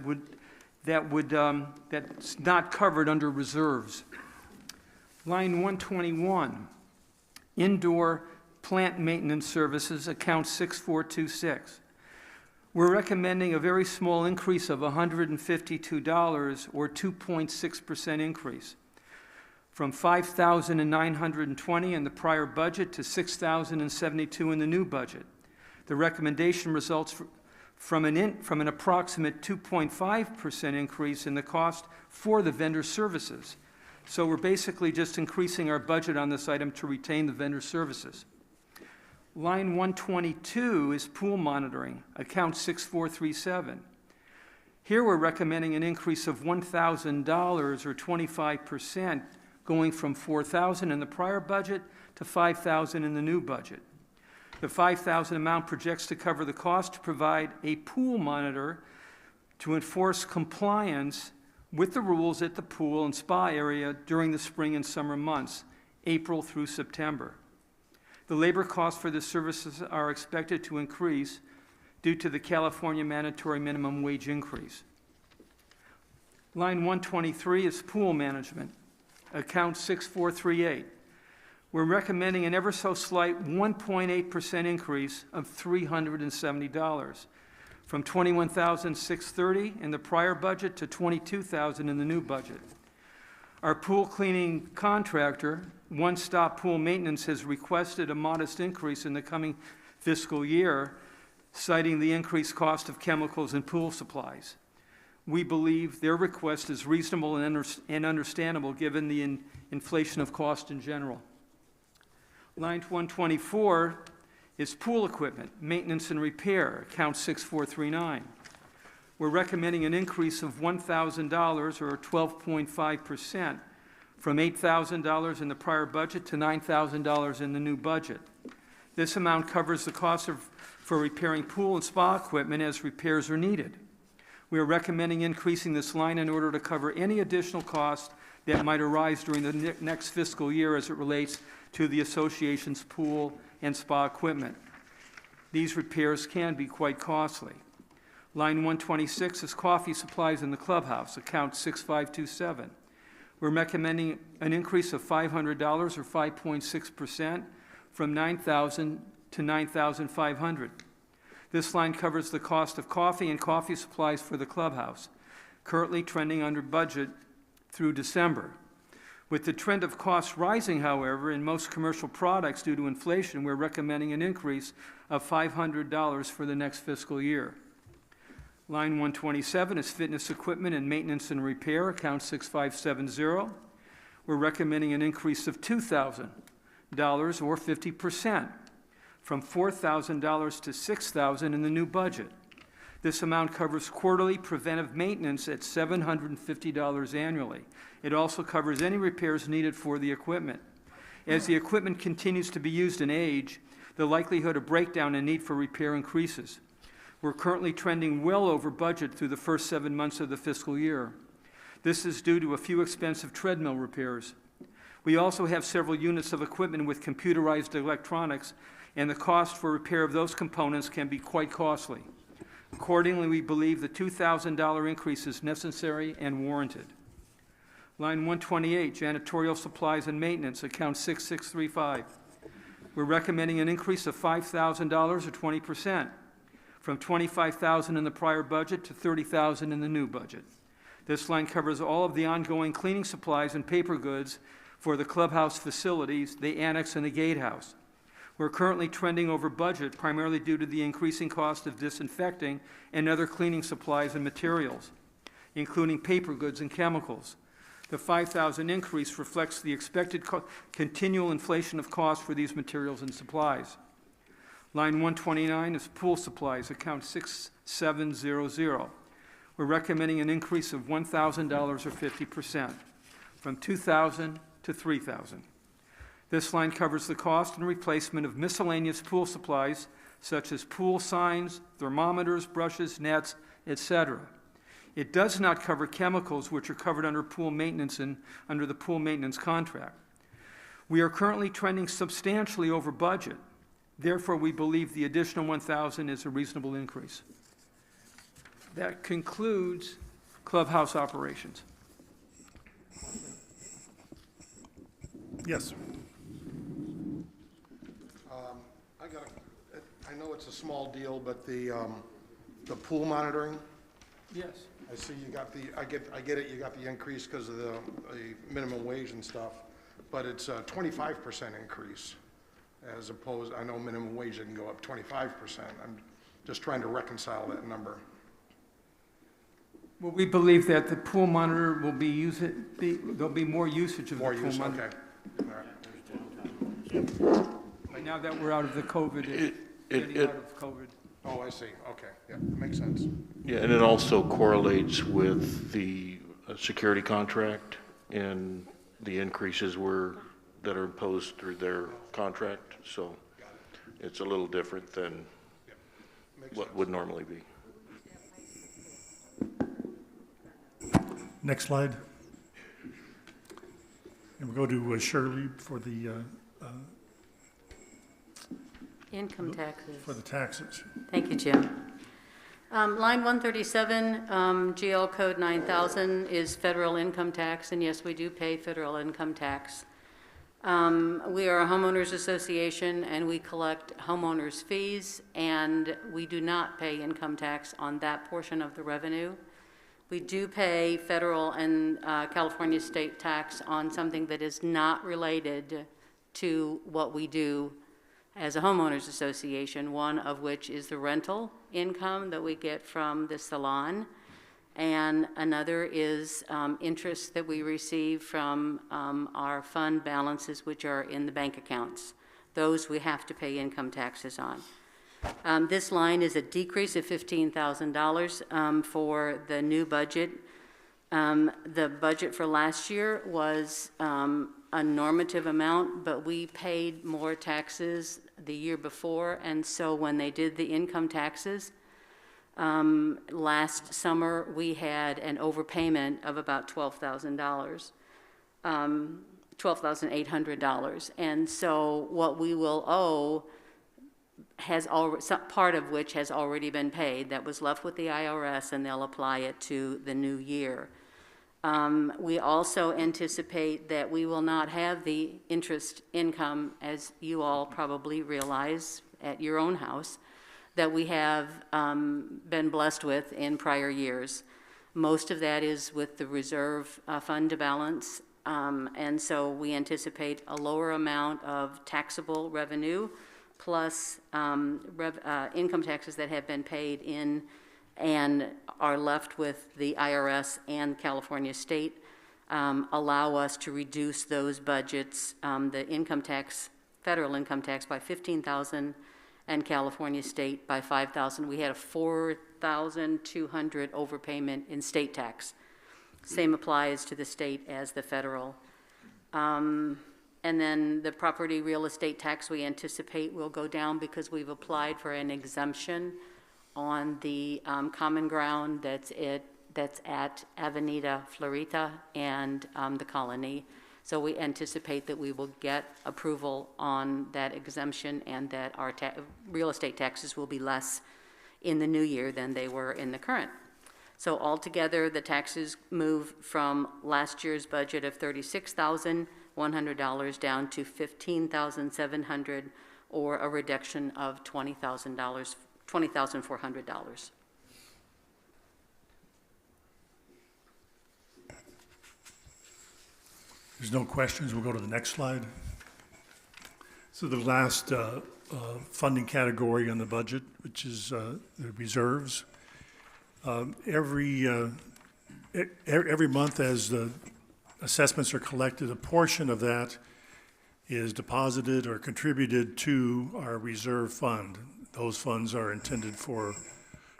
not covered under reserves. Line 121, indoor plant maintenance services, account 6426. We're recommending a very small increase of $152, or 2.6% increase, from $5,920 in the prior budget to $6,072 in the new budget. The recommendation results from an approximate 2.5% increase in the cost for the vendor services. So we're basically just increasing our budget on this item to retain the vendor services. Line 122 is pool monitoring, account 6437. Here we're recommending an increase of $1,000, or 25%, going from $4,000 in the prior budget to $5,000 in the new budget. The $5,000 amount projects to cover the cost to provide a pool monitor to enforce compliance with the rules at the pool and spa area during the spring and summer months, April through September. The labor costs for the services are expected to increase due to the California mandatory minimum wage increase. Line 123 is pool management, account 6438. We're recommending an ever so slight 1.8% increase of $370, from $21,630 in the prior budget to $22,000 in the new budget. Our pool cleaning contractor, One Stop Pool Maintenance, has requested a modest increase in the coming fiscal year, citing the increased cost of chemicals and pool supplies. We believe their request is reasonable and understandable given the inflation of cost in general. Line 124 is pool equipment, maintenance and repair, account 6439. We're recommending an increase of $1,000, or 12.5%, from $8,000 in the prior budget to $9,000 in the new budget. This amount covers the cost for repairing pool and spa equipment as repairs are needed. We are recommending increasing this line in order to cover any additional costs that might arise during the next fiscal year as it relates to the association's pool and spa equipment. These repairs can be quite costly. Line 126 is coffee supplies in the clubhouse, account 6527. We're recommending an increase of $500, or 5.6%, from $9,000 to $9,500. This line covers the cost of coffee and coffee supplies for the clubhouse, currently trending under budget through December. With the trend of costs rising, however, in most commercial products due to inflation, we're recommending an increase of $500 for the next fiscal year. Line 127 is fitness equipment and maintenance and repair, account 6570. We're recommending an increase of $2,000, or 50%, from $4,000 to $6,000 in the new budget. This amount covers quarterly preventive maintenance at $750 annually. It also covers any repairs needed for the equipment. As the equipment continues to be used and age, the likelihood of breakdown and need for repair increases. We're currently trending well over budget through the first 7 months of the fiscal year. This is due to a few expensive treadmill repairs. We also have several units of equipment with computerized electronics, and the cost for repair of those components can be quite costly. Accordingly, we believe the $2,000 increase is necessary and warranted. Line 128, janitorial supplies and maintenance, account 6635. We're recommending an increase of $5,000 or 20%, from $25,000 in the prior budget to $30,000 in the new budget. This line covers all of the ongoing cleaning supplies and paper goods for the clubhouse facilities, the annex, and the gatehouse. We're currently trending over budget primarily due to the increasing cost of disinfecting and other cleaning supplies and materials, including paper goods and chemicals. The $5,000 increase reflects the expected continual inflation of costs for these materials and supplies. Line 129 is pool supplies, account 6700. We're recommending an increase of $1,000 or 50%, from $2,000 to $3,000. This line covers the cost and replacement of miscellaneous pool supplies, such as pool signs, thermometers, brushes, nets, etc. It does not cover chemicals, which are covered under pool maintenance and under the pool maintenance contract. We are currently trending substantially over budget. Therefore, we believe the additional $1,000 is a reasonable increase. That concludes clubhouse operations. Yes. I know it's a small deal, but the pool monitoring, Yes. I see you got I get it, you got the increase because of the minimum wage and stuff, but it's a 25% increase as opposed, I know minimum wage didn't go up 25%. I'm just trying to reconcile that number. Well, we believe that the pool monitor will there'll be more usage of the pool monitor. Okay. All right. Right now that we're out of the COVID, getting out of COVID. Oh, I see. Okay. Yeah, that makes sense. Yeah, and it also correlates with the security contract and the increases that are imposed through their contract. So it's a little different than what would normally be. Next slide. And we'll go to Shirley for the Income taxes. for the taxes. Thank you, Jim. Line 137, GL code 9000 is federal income tax, and yes, we do pay federal income tax. We are a homeowners association, and we collect homeowners fees, and we do not pay income tax on that portion of the revenue. We do pay federal and California state tax on something that is not related to what we do as a homeowners association, one of which is the rental income that we get from the salon, and another is interest that we receive from our fund balances, which are in the bank accounts. Those we have to pay income taxes on. This line is a decrease of $15,000 for the new budget. The budget for last year was a normative amount, but we paid more taxes the year before, and so when they did the income taxes, last summer we had an overpayment of about $12,000, $12,800, and so what we will owe has already, part of which has already been paid. That was left with the IRS, and they'll apply it to the new year. We also anticipate that we will not have the interest income, as you all probably realize at your own house, that we have been blessed with in prior years. Most of that is with the reserve fund balance, and so we anticipate a lower amount of taxable revenue plus income taxes that have been paid in and are left with the IRS and California state, allow us to reduce those budgets, the income tax, federal income tax by $15,000 and California state by $5,000. We had a $4,200 overpayment in state tax. Same applies to the state as the federal. And And then the property real estate tax we anticipate will go down because we've applied for an exemption on the common ground that's at Avenida Florita and the Colony. So we anticipate that we will get approval on that exemption and that our real estate taxes will be less in the new year than they were in the current. So altogether, the taxes move from last year's budget of $36,100 down to $15,700, or a reduction of $20,400. There's no questions. We'll go to the next slide. So the last funding category on the budget, which is the reserves. Every month as the assessments are collected, a portion of that is deposited or contributed to our reserve fund. Those funds are intended for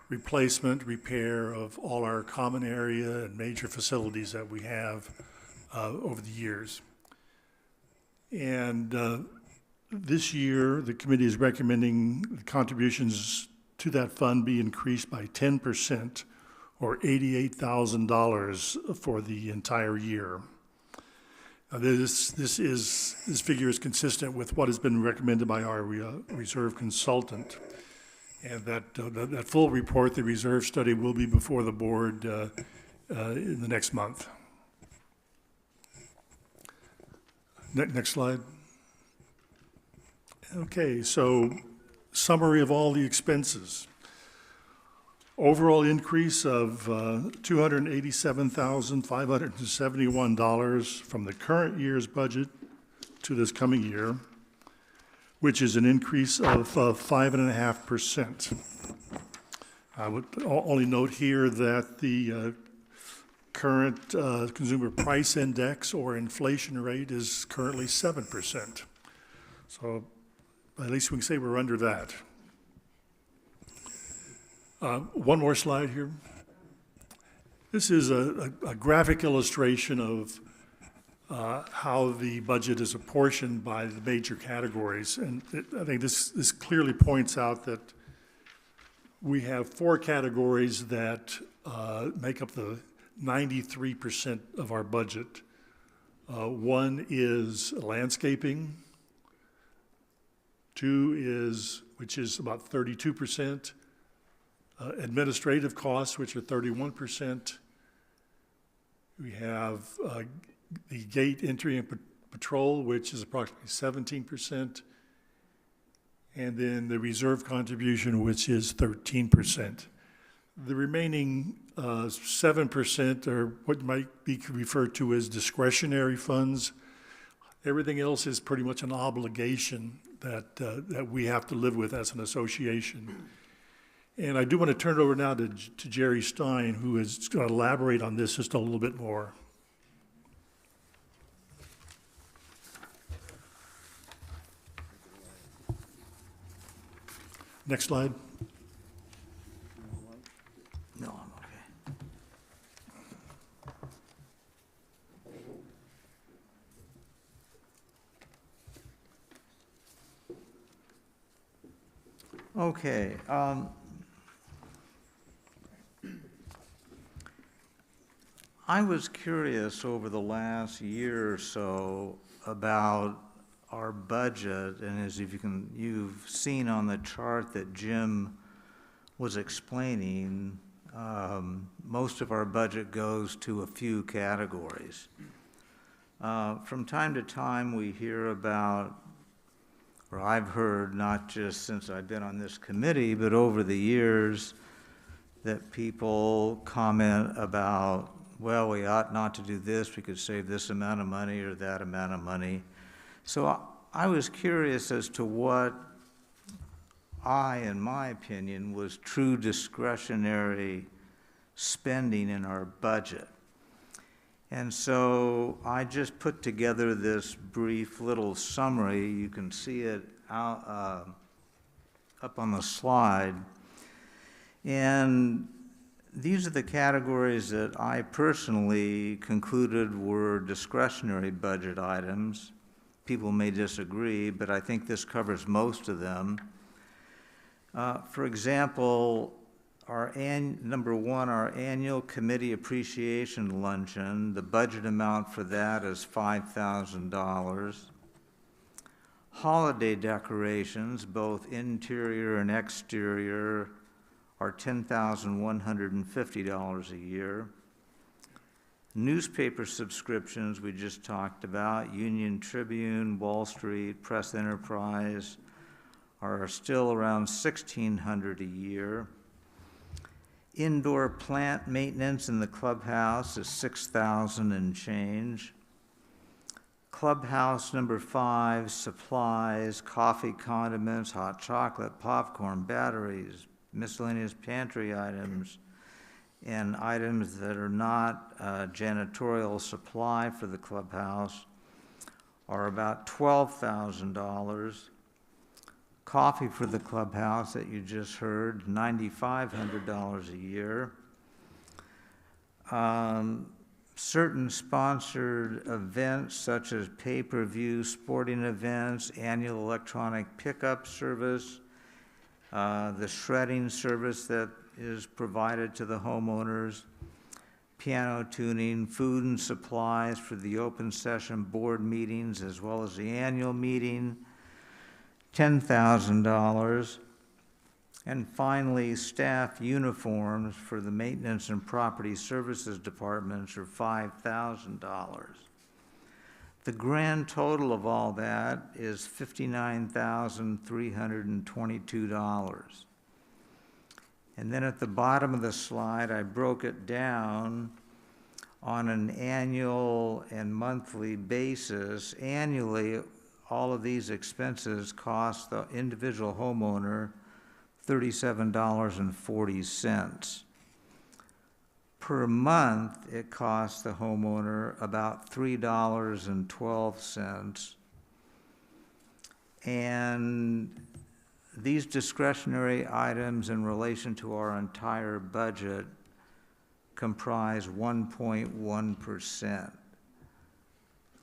replacement, repair of all our common area and major facilities that we have over the years. And this year, the committee is recommending the contributions to that fund be increased by 10%, or $88,000 for the entire year. This figure is consistent with what has been recommended by our reserve consultant. And that full report, the reserve study, will be before the board in the next month. Next slide. Okay, so summary of all the expenses. Overall increase of $287,571 from the current year's budget to this coming year, which is an increase of 5.5%. I would only note here that the current consumer price index or inflation rate is currently 7%. So at least we can say we're under that. One more slide here. This is a graphic illustration of how the budget is apportioned by the major categories. And I think this clearly points out that we have 4 categories that make up the 93% of our budget. One is landscaping. 2 is, which is about 32%. Administrative costs, which are 31%. We have the gate entry and patrol, which is approximately 17%. And then the reserve contribution, which is 13%. The remaining 7% are what might be referred to as discretionary funds. Everything else is pretty much an obligation that we have to live with as an association. And I do want to turn it over now to Jerry Stein, who is going to elaborate on this just a little bit more. Next slide. No, I'm okay. Okay. I was curious over the last year or so about our budget, and as you've seen on the chart that Jim was explaining, most of our budget goes to a few categories. From time to time, we hear about, or I've heard, not just since I've been on this committee, but over the years, that people comment about, well, we ought not to do this, we could save this amount of money or that amount of money. So I was curious as to what in my opinion, was true discretionary spending in our budget. And so I just put together this brief little summary. You can see it out, up on the slide. And these are the categories that I personally concluded were discretionary budget items. people may disagree, but I think this covers most of them. For example, number one, our annual committee appreciation luncheon, the budget amount for that is $5,000. Holiday decorations, both interior and exterior, are $10,150 a year. Newspaper subscriptions we just talked about, Union Tribune, Wall Street, Press Enterprise, are still around $1,600 a year. Indoor plant maintenance in the clubhouse is $6,000 and change. Clubhouse number 5, supplies, coffee, condiments, hot chocolate, popcorn, batteries, miscellaneous pantry items, and items that are not janitorial supply for the clubhouse are about $12,000. Coffee for the clubhouse that you just heard, $9,500 a year. Certain sponsored events such as pay-per-view sporting events, annual electronic pickup service, the shredding service that is provided to the homeowners, piano tuning, food and supplies for the open session board meetings as well as the annual meeting, $10,000. And finally, staff uniforms for the maintenance and property services departments are $5,000. The grand total of all that is $59,322. And then at the bottom of the slide, I broke it down on an annual and monthly basis. Annually, all of these expenses cost the individual homeowner $37.40. Per month, it costs the homeowner about $3.12. And these discretionary items in relation to our entire budget comprise 1.1%,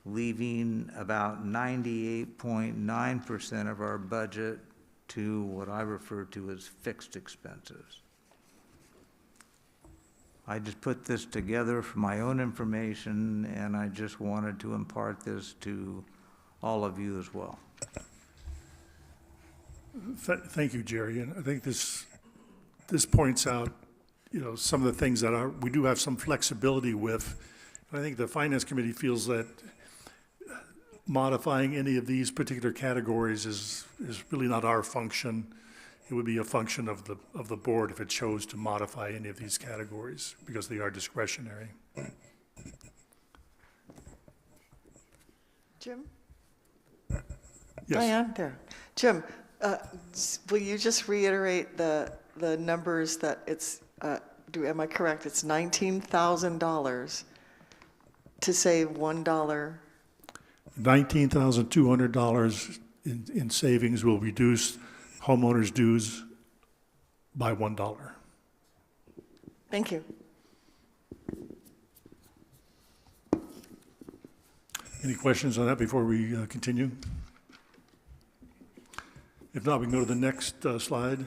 leaving about 98.9% of our budget to what I refer to as fixed expenses. I just put this together for my own information, and I just wanted to impart this to all of you as well. Thank you, Jerry. And I think this points out, some of the things that we do have some flexibility with. And I think the Finance Committee feels that modifying any of these particular categories is really not our function. It would be a function of the board if it chose to modify any of these categories because they are discretionary. Jim? Yes. Diane, there. Jim, will you just reiterate the numbers that it's, am I correct? It's $19,000 to save $1. $19,200 in savings will reduce homeowners' dues by $1. Thank you. Any questions on that before we continue? If not, we can go to the next slide.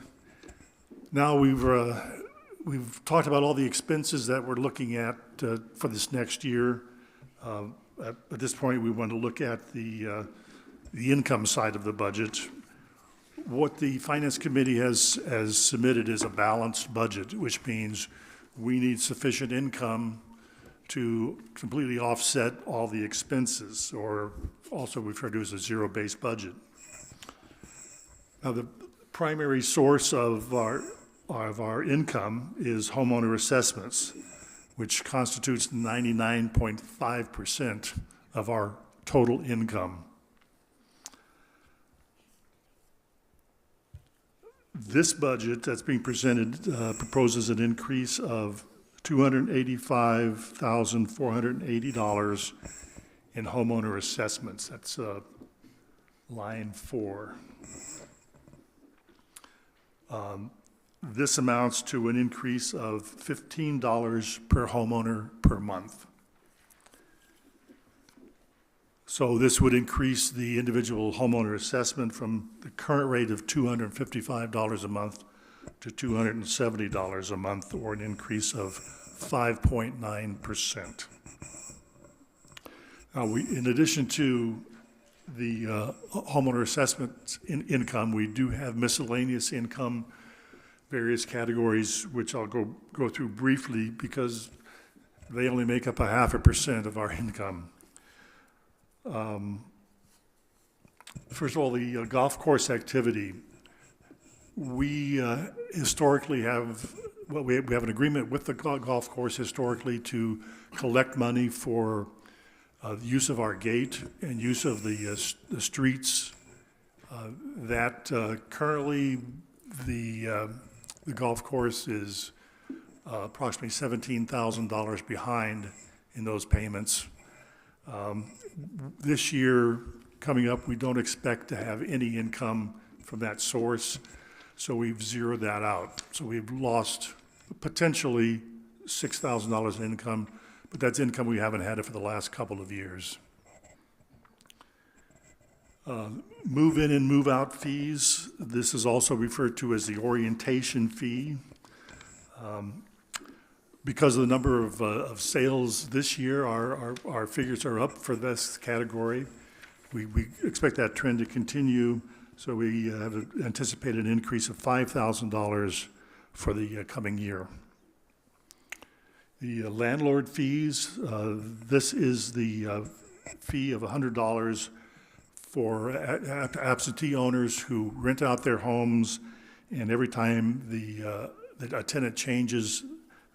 Now we've talked about all the expenses that we're looking at for this next year. At this point, we want to look at the income side of the budget. What the Finance Committee has submitted is a balanced budget, which means we need sufficient income to completely offset all the expenses, or also referred to as a zero-based budget. Now, the primary source of our income is homeowner assessments, which constitutes 99.5% of our total income. This budget that's being presented proposes an increase of $285,480 in homeowner assessments. That's line 4. This amounts to an increase of $15 per homeowner per month. So this would increase the individual homeowner assessment from the current rate of $255 a month to $270 a month, or an increase of 5.9%. Now, in addition to the homeowner assessment income, we do have miscellaneous income, various categories, which I'll go through briefly because they only make up 0.5% of our income. First of all, the golf course activity. We historically have, we have an agreement with the golf course historically to collect money for the use of our gate and use of the streets. Currently, the golf course is approximately $17,000 behind in those payments. This year, coming up, we don't expect to have any income from that source, so we've zeroed that out. So we've lost potentially $6,000 in income, but that's income we haven't had it for the last couple of years. Move-in and move-out fees. This is also referred to as the orientation fee. Because of the number of sales this year, our figures are up for this category. We expect that trend to continue, so we have anticipated an increase of $5,000 for the coming year. The landlord fees, this is the fee of $100 for absentee owners who rent out their homes, and every time a tenant changes,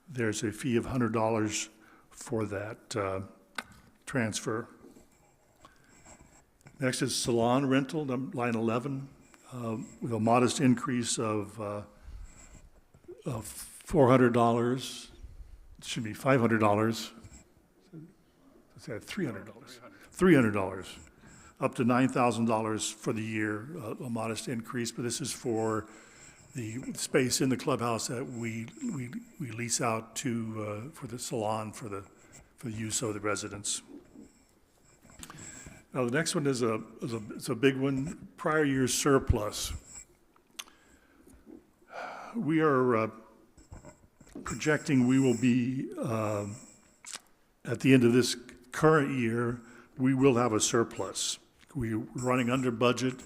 there's a fee of $100 for that transfer. Next is salon rental, line 11, with a modest increase of $400. It should be $500. Let's say $300. $300, up to $9,000 for the year, a modest increase, but this is for the space in the clubhouse that we lease out to for the salon for the use of the residents. Now the next one is a big one. Prior year surplus. We are projecting we will be at the end of this current year. We will have a surplus. We're running under budget.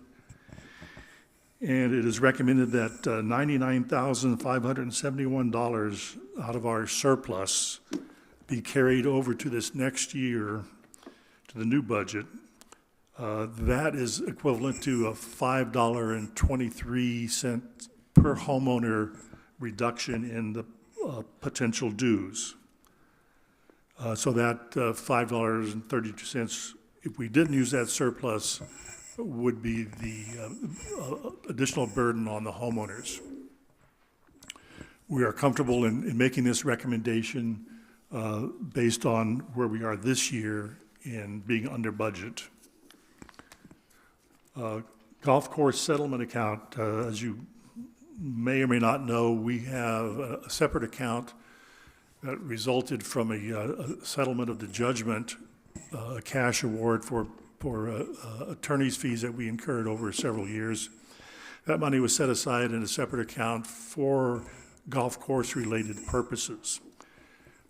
And it is recommended that $99,571 out of our surplus be carried over to this next year, to the new budget. That is equivalent to a $5.23 per homeowner reduction in the potential dues. So that $5.32, if we didn't use that surplus, would be the additional burden on the homeowners. We are comfortable in making this recommendation based on where we are this year in being under budget. Golf course settlement account, as you may or may not know, we have a separate account that resulted from a settlement of the judgment, a cash award for attorney's fees that we incurred over several years. That money was set aside in a separate account for golf course related purposes.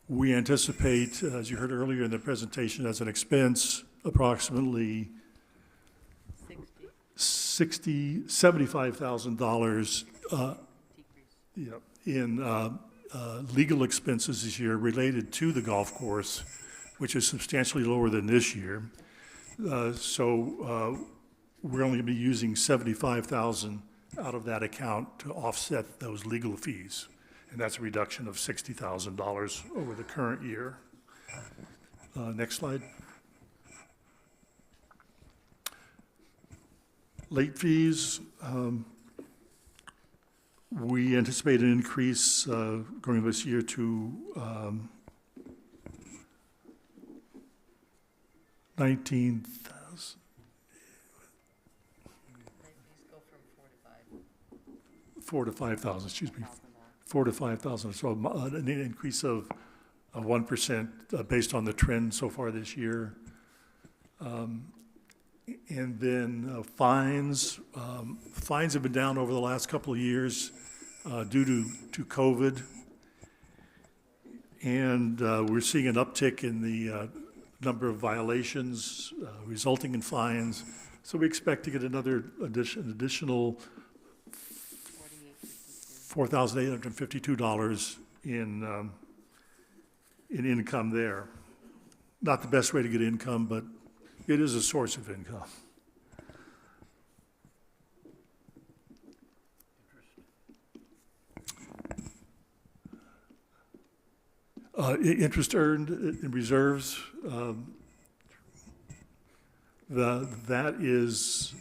We anticipate, as you heard earlier in the presentation, as an expense, approximately $75,000 in legal expenses this year related to the golf course, which is substantially lower than this year. So we're only going to be using $75,000 out of that account to offset those legal fees. And that's a reduction of $60,000 over the current year. Next slide. Late fees. We anticipate an increase going this year to 19,000. 4 to 5,000, excuse me. 4 to 5,000. So an increase of 1% based on the trend so far this year. And then fines. Fines have been down over the last couple of years due to COVID. And we're seeing an uptick in the number of violations resulting in fines. So we expect to get another additional $4,852 in income there. Not the best way to get income, but it is a source of income. Interest earned in reserves, that is,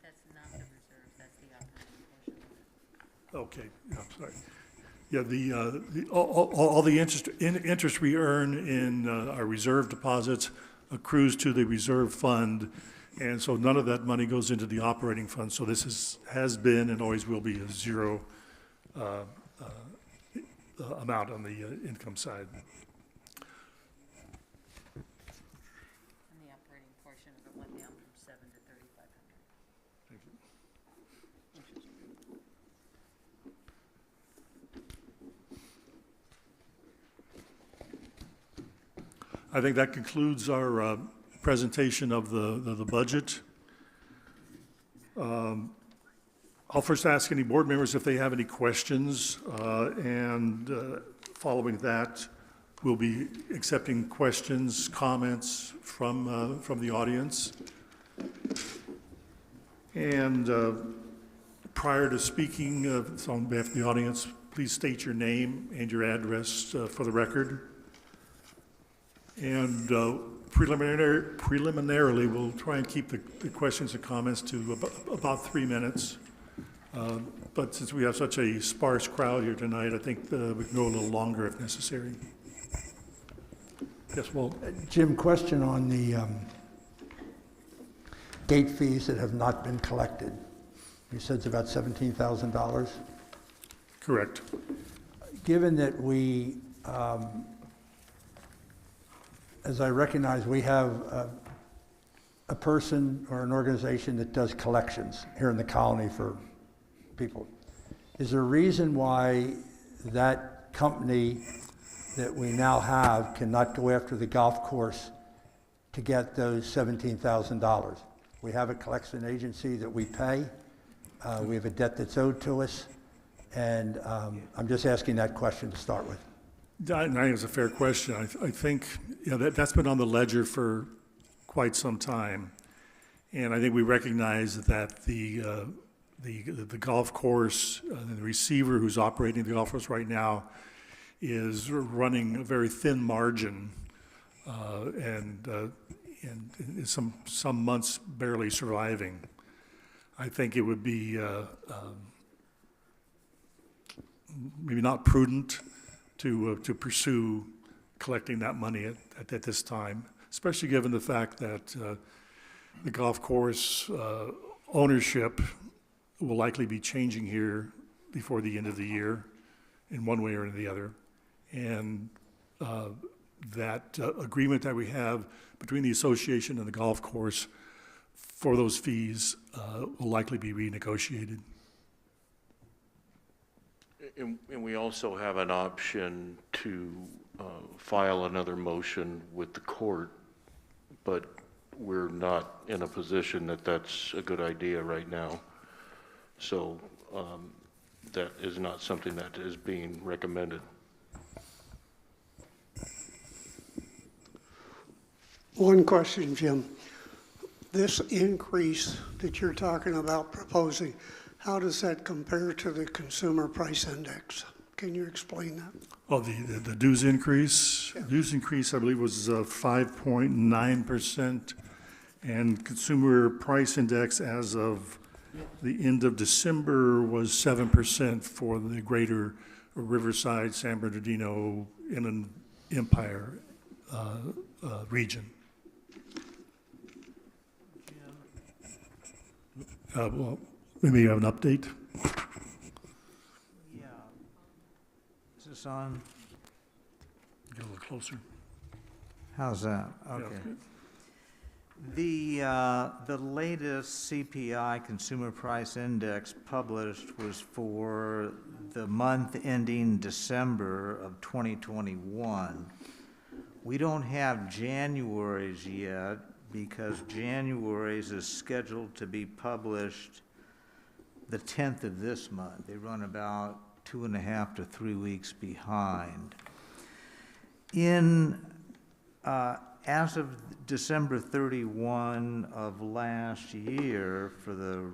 That's not the reserves, that's the operating portion. okay, I'm sorry. Yeah, all the interest we earn in our reserve deposits accrues to the reserve fund, and so none of that money goes into the operating fund. So this has been and always will be a zero amount on the income side. And the operating portion of it went down from 7 to 3,500. Thank you. I think that concludes our presentation of the budget. I'll first ask any board members if they have any questions, and following that, we'll be accepting questions, comments from the audience. And prior to speaking, so on behalf of the audience, please state your name and your address for the record. And preliminarily, we'll try and keep the questions and comments to about 3 minutes. But since we have such a sparse crowd here tonight, I think we can go a little longer if necessary. Yes, Walt? Jim, question on the gate fees that have not been collected. You said it's about $17,000? Correct. Given that we, as I recognize, we have a person or an organization that does collections here in the colony for people. Is there a reason why that company that we now have cannot go after the golf course to get those $17,000? We have a collection agency that we pay. We have a debt that's owed to us. And I'm just asking that question to start with. I think it's a fair question. I think that's been on the ledger for quite some time. And I think we recognize that the golf course, the receiver who's operating the golf course right now is running a very thin margin and some months barely surviving. I think it would be maybe not prudent to pursue collecting that money at this time, especially given the fact that the golf course ownership will likely be changing here before the end of the year in one way or the other. And that agreement that we have between the association and the golf course for those fees will likely be renegotiated. And we also have an option to file another motion with the court, but we're not in a position that that's a good idea right now. So that is not something that is being recommended. One question, Jim. This increase that you're talking about proposing, how does that compare to the consumer price index? Can you explain that? Oh, the dues increase? Yeah. Dues increase, I believe, was 5.9%, and consumer price index as of the end of December was 7% for the greater Riverside, San Bernardino, Inland Empire region. Well, maybe you have an update? Yeah. this on? Get a little closer. How's that? Okay. The latest CPI, Consumer Price Index, published was for the month ending December of 2021. We don't have January's yet because January's is scheduled to be published the 10th of this month. They run about 2.5 to 3 weeks behind. As of December 31 of last year, for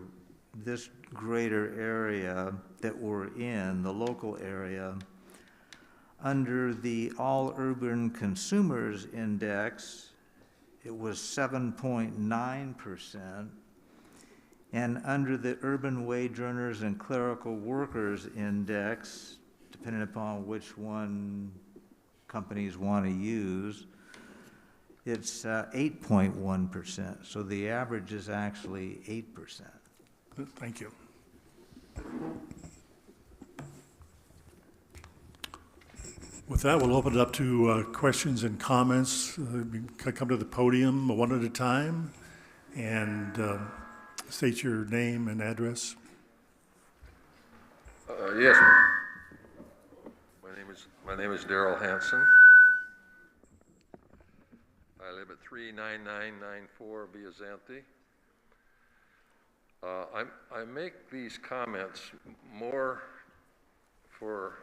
this greater area that we're in, the local area, under the All Urban Consumers Index, it was 7.9%, and under the Urban Wage Earners and Clerical Workers Index, depending upon which one companies want to use, it's 8.1%, so the average is actually 8%. Thank you. With that, we'll open it up to questions and comments. Come to the podium one at a time and state your name and address. Yes. My name is Darrell Hanson. I live at 39994 Via Xanthi. I make these comments more for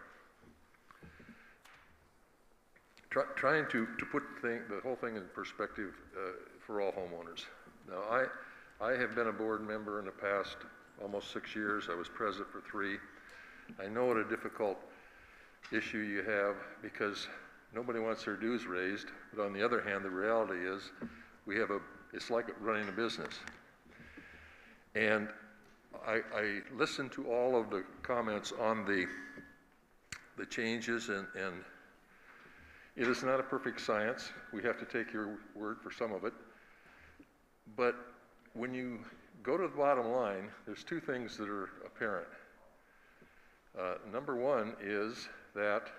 trying to put the whole thing in perspective for all homeowners. Now, I have been a board member in the past almost 6 years. I was president for 3. I know what a difficult issue you have because nobody wants their dues raised, but on the other hand, the reality is it's like running a business. And I listened to all of the comments on the changes, and it is not a perfect science. We have to take your word for some of it. But when you go to the bottom line, there's 2 things that are apparent. Number one is that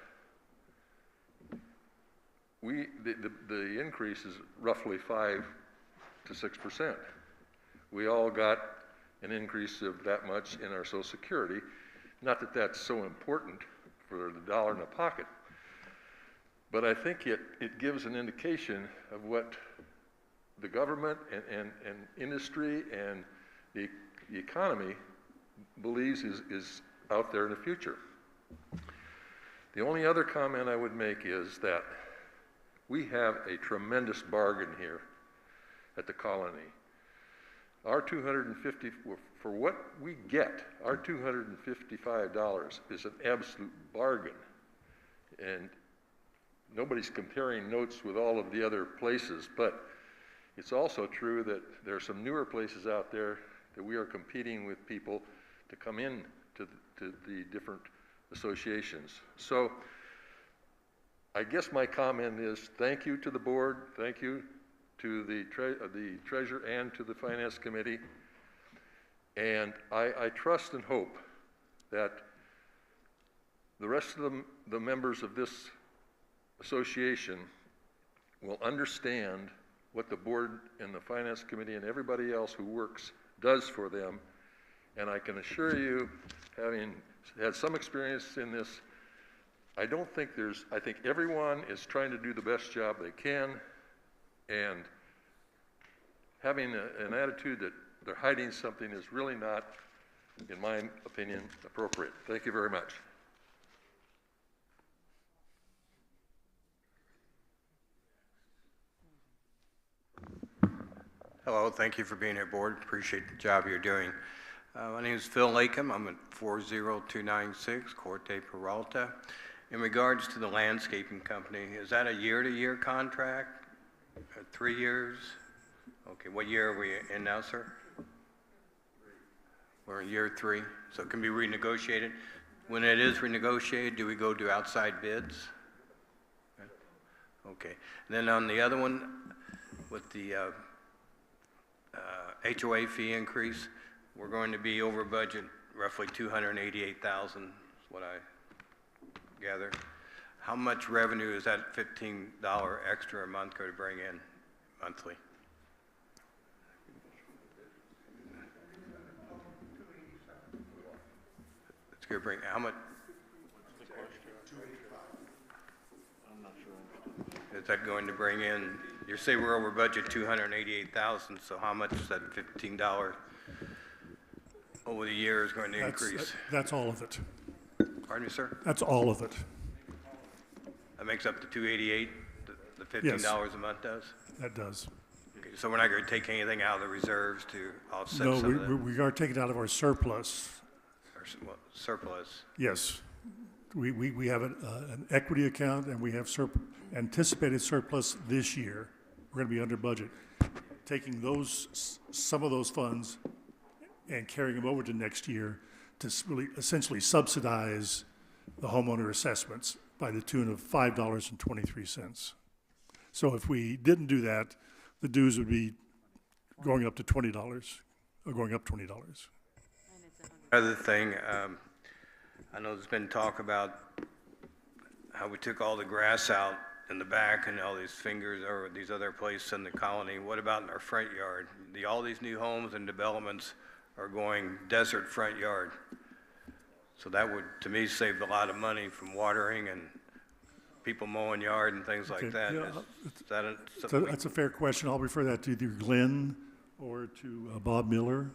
the increase is roughly 5 to 6%. We all got an increase of that much in our Social Security. Not that that's so important for the dollar in the pocket, but I think it gives an indication of what the government and industry and the economy believes is out there in the future. The only other comment I would make is that we have a tremendous bargain here at the colony. Our $250, for what we get, our $255 is an absolute bargain. And nobody's comparing notes with all of the other places, but it's also true that there are some newer places out there that we are competing with people to come in to the different associations. So I guess my comment is thank you to the board, thank you to the treasurer and to the finance committee, and I trust and hope that the rest of the members of this association will understand what the board and the finance committee and everybody else who works does for them. And I can assure you, having had some experience in this, I think everyone is trying to do the best job they can, and having an attitude that they're hiding something is really not, in my opinion, appropriate. Thank you very much. Hello, thank you for being here, board. Appreciate the job you're doing. My name is Phil Lakem. I'm at 40296 Corte Peralta. In regards to the landscaping company, is that a year-to-year contract? 3 years? Okay, what year are we in now, sir? We're in year 3, so it can be renegotiated. When it is renegotiated, do we go to outside bids? Okay. Then on the other one, with the HOA fee increase, we're going to be over budget roughly $288,000 is what I gather. how much revenue is that $15 extra a month going to bring in monthly? It's going to bring, how much? Is that going to bring in, you say we're over budget 288,000, so how much is that $15 over the year is going to increase? That's all of it. Pardon me, sir? That's all of it. That makes up to 288, the $15 Yes. a month does? That does. Okay, so we're not going to take anything out of the reserves to offset No, some of the we are taking it out of our surplus. surplus? Yes. We have an equity account, and we have anticipated surplus this year. We're going to be under budget. Taking some of those funds and carrying them over to next year to really essentially subsidize the homeowner assessments by the tune of $5.23. So if we didn't do that, the dues would be going up to $20, or going up $20. Another thing, I know there's been talk about how we took all the grass out in the back and all these fingers or these other places in the colony. What about in our front yard? All these new homes and developments are going desert front yard. So that would, to me, save a lot of money from watering and people mowing yard and things like that. Yeah, Is that something that's a fair question. I'll refer that to either Glenn or to Bob Miller.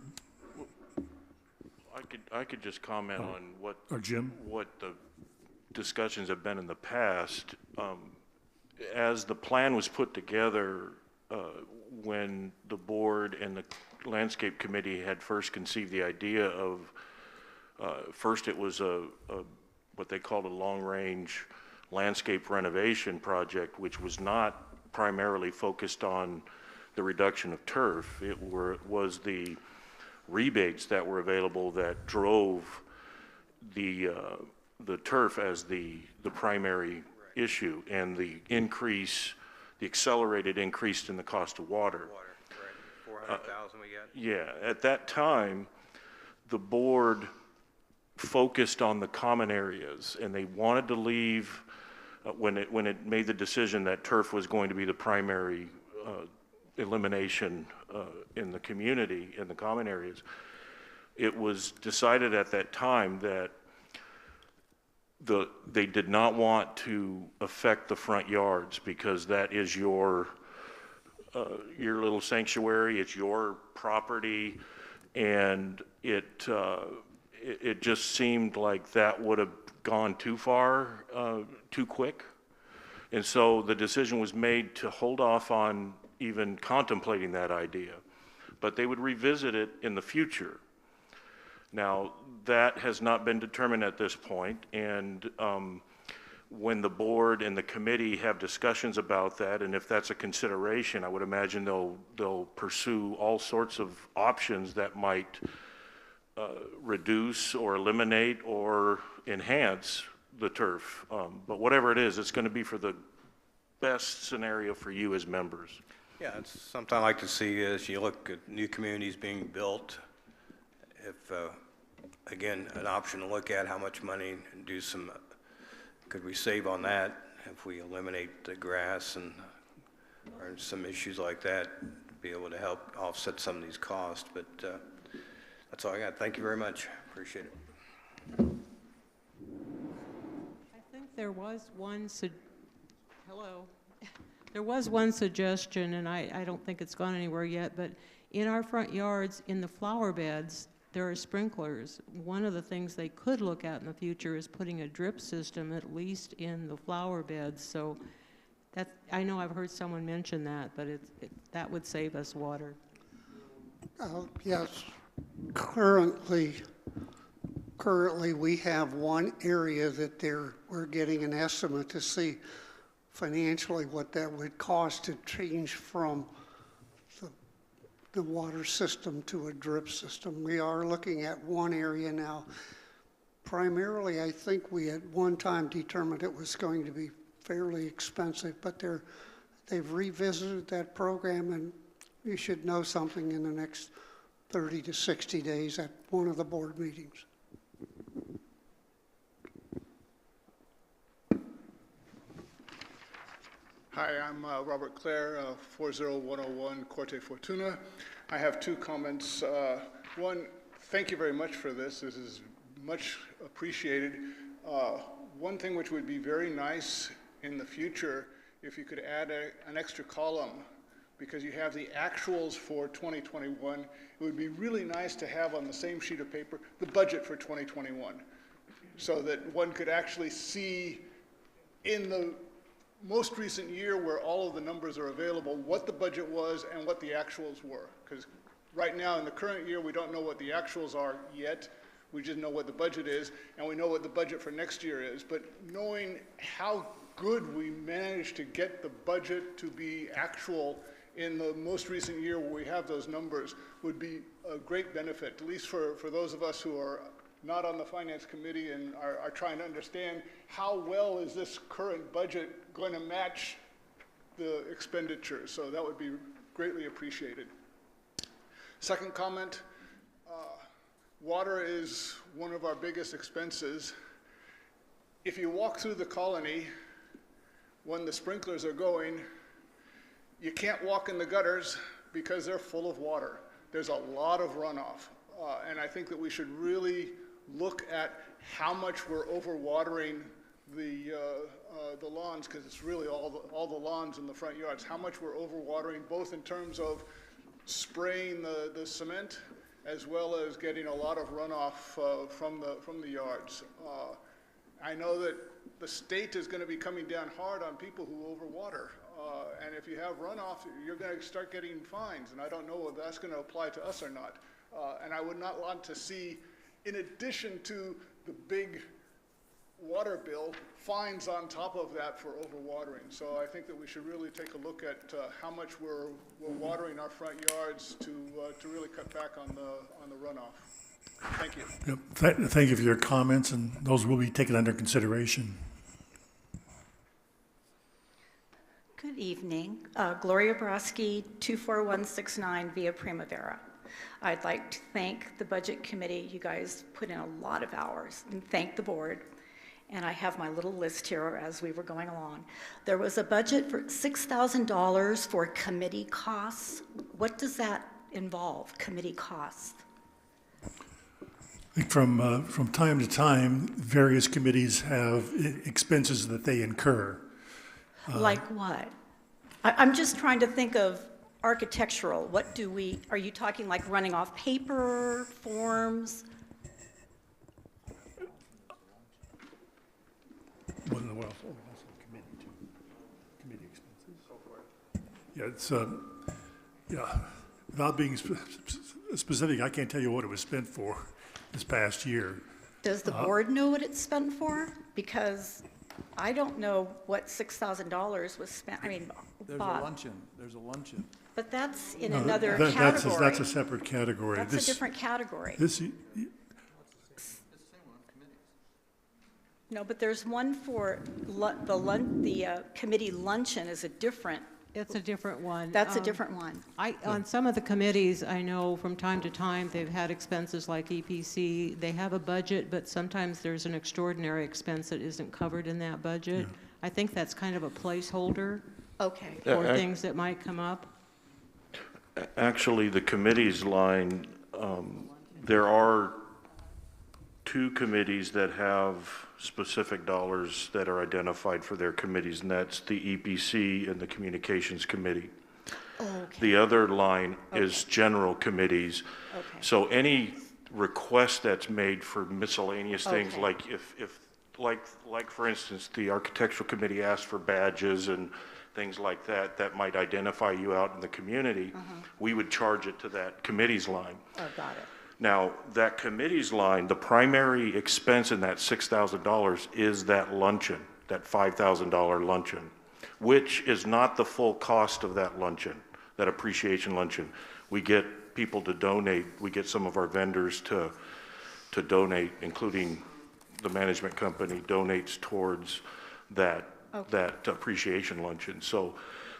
I could just comment on what Or Jim. what the discussions have been in the past. As the plan was put together, when the board and the landscape committee had first conceived the idea of, first it was what they called a long-range landscape renovation project, which was not primarily focused on the reduction of turf. It was the rebates that were available that drove the turf as the primary issue, and the accelerated increase in the cost of water. right, 400,000 we got? Yeah, at that time, the board focused on the common areas, and they wanted to leave, when it made the decision that turf was going to be the primary elimination in the community, in the common areas, it was decided at that time that they did not want to affect the front yards, because that is your little sanctuary, it's your property, and it just seemed like that would have gone too far, too quick. And so the decision was made to hold off on even contemplating that idea, but they would revisit it in the future. Now, that has not been determined at this point, and when the board and the committee have discussions about that, and if that's a consideration, I would imagine they'll pursue all sorts of options that might reduce or eliminate or enhance the turf. But whatever it is, it's going to be for the best scenario for you as members. Yeah, it's something I like to see as you look at new communities being built. If, again, an option to look at how much money and do some, could we save on that if we eliminate the grass and or some issues like that, be able to help offset some of these costs. But that's all I got. Thank you very much. Appreciate it. I think there was one There was one suggestion, and I don't think it's gone anywhere yet, but in our front yards, in the flower beds, there are sprinklers. One of the things they could look at in the future is putting a drip system at least in the flower beds. So that, I know I've heard someone mention that, but that would save us water. Yes, currently we have one area that we're getting an estimate to see financially what that would cost to change from the water system to a drip system. We are looking at one area now. Primarily, I think we at one time determined it was going to be fairly expensive, but they've revisited that program, and you should know something in the next 30 to 60 days at one of the board meetings. Hi, I'm Robert Clare, 40101 Corte Fortuna. I have two comments. One, thank you very much for this. This is much appreciated. One thing which would be very nice in the future, if you could add an extra column, because you have the actuals for 2021, it would be really nice to have on the same sheet of paper the budget for 2021, so that one could actually see in the most recent year where all of the numbers are available, what the budget was and what the actuals were. Because right now in the current year, we don't know what the actuals are yet. We just know what the budget is, and we know what the budget for next year is. But knowing how good we managed to get the budget to be actual in the most recent year where we have those numbers would be a great benefit, at least for those of us who are not on the Finance Committee and are trying to understand how well is this current budget going to match the expenditures. So that would be greatly appreciated. Second comment, water is one of our biggest expenses. If you walk through the colony when the sprinklers are going, you can't walk in the gutters because they're full of water. There's a lot of runoff. And I think that we should really look at how much we're overwatering the lawns, because it's really all the lawns in the front yards, how much we're overwatering, both in terms of spraying the cement as well as getting a lot of runoff from the yards. I know that the state is going to be coming down hard on people who overwater. And if you have runoff, you're going to start getting fines. And I don't know if that's going to apply to us or not. And I would not want to see, in addition to the big water bill, fines on top of that for overwatering. So I think that we should really take a look at how much we're watering our front yards to really cut back on the runoff. Thank you. Yep. Thank you for your comments, and those will be taken under consideration. Good evening. Gloria Broski, 24169 Via Primavera. I'd like to thank the Budget Committee. You guys put in a lot of hours, and thank the board. And I have my little list here as we were going along. There was a budget for $6,000 for committee costs. What does that involve, committee costs? I think from time to time, various committees have expenses that they incur. Like what? I'm just trying to think of architectural. What are you talking like running off paper, forms? Well, committee expenses. Yeah, it's, without being specific, I can't tell you what it was spent for this past year. Does the board know what it's spent for? Because I don't know what $6,000 was spent. I mean, Bob. There's a luncheon. But that's in another category. That's a separate category. That's a different category. No, but there's one for the committee luncheon is a different. It's a different one. That's a different one. On some of the committees, I know from time to time, they've had expenses like EPC. They have a budget, but sometimes there's an extraordinary expense that isn't covered in that budget. Yeah. I think that's kind of a placeholder. Okay. For things that might come up. Actually, the committees line, there are two committees that have specific dollars that are identified for their committees, and that's the EPC and the Communications Committee. Okay. The other line is general committees. Okay. So any request that's made for miscellaneous things, like like for instance, the Architectural Committee asked for badges and things like that, that might identify you out in the community, we would charge it to that committee's line. Oh, got it. Now, that committee's line, the primary expense in that $6,000 is that luncheon, that $5,000 luncheon, which is not the full cost of that luncheon, that appreciation luncheon. We get people to donate. We get some of our vendors to donate, including the management company donates towards that appreciation luncheon. So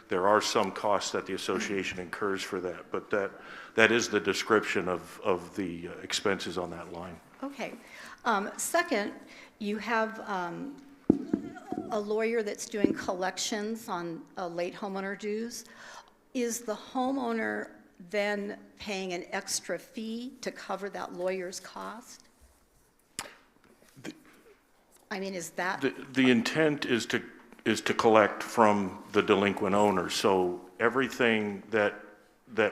there are some costs that the association incurs for that, but that is the description of the expenses on that line. Okay. Second, you have a lawyer that's doing collections on late homeowner dues, is the homeowner then paying an extra fee to cover that lawyer's cost? I mean, is that? The intent is to collect from the delinquent owner. So everything that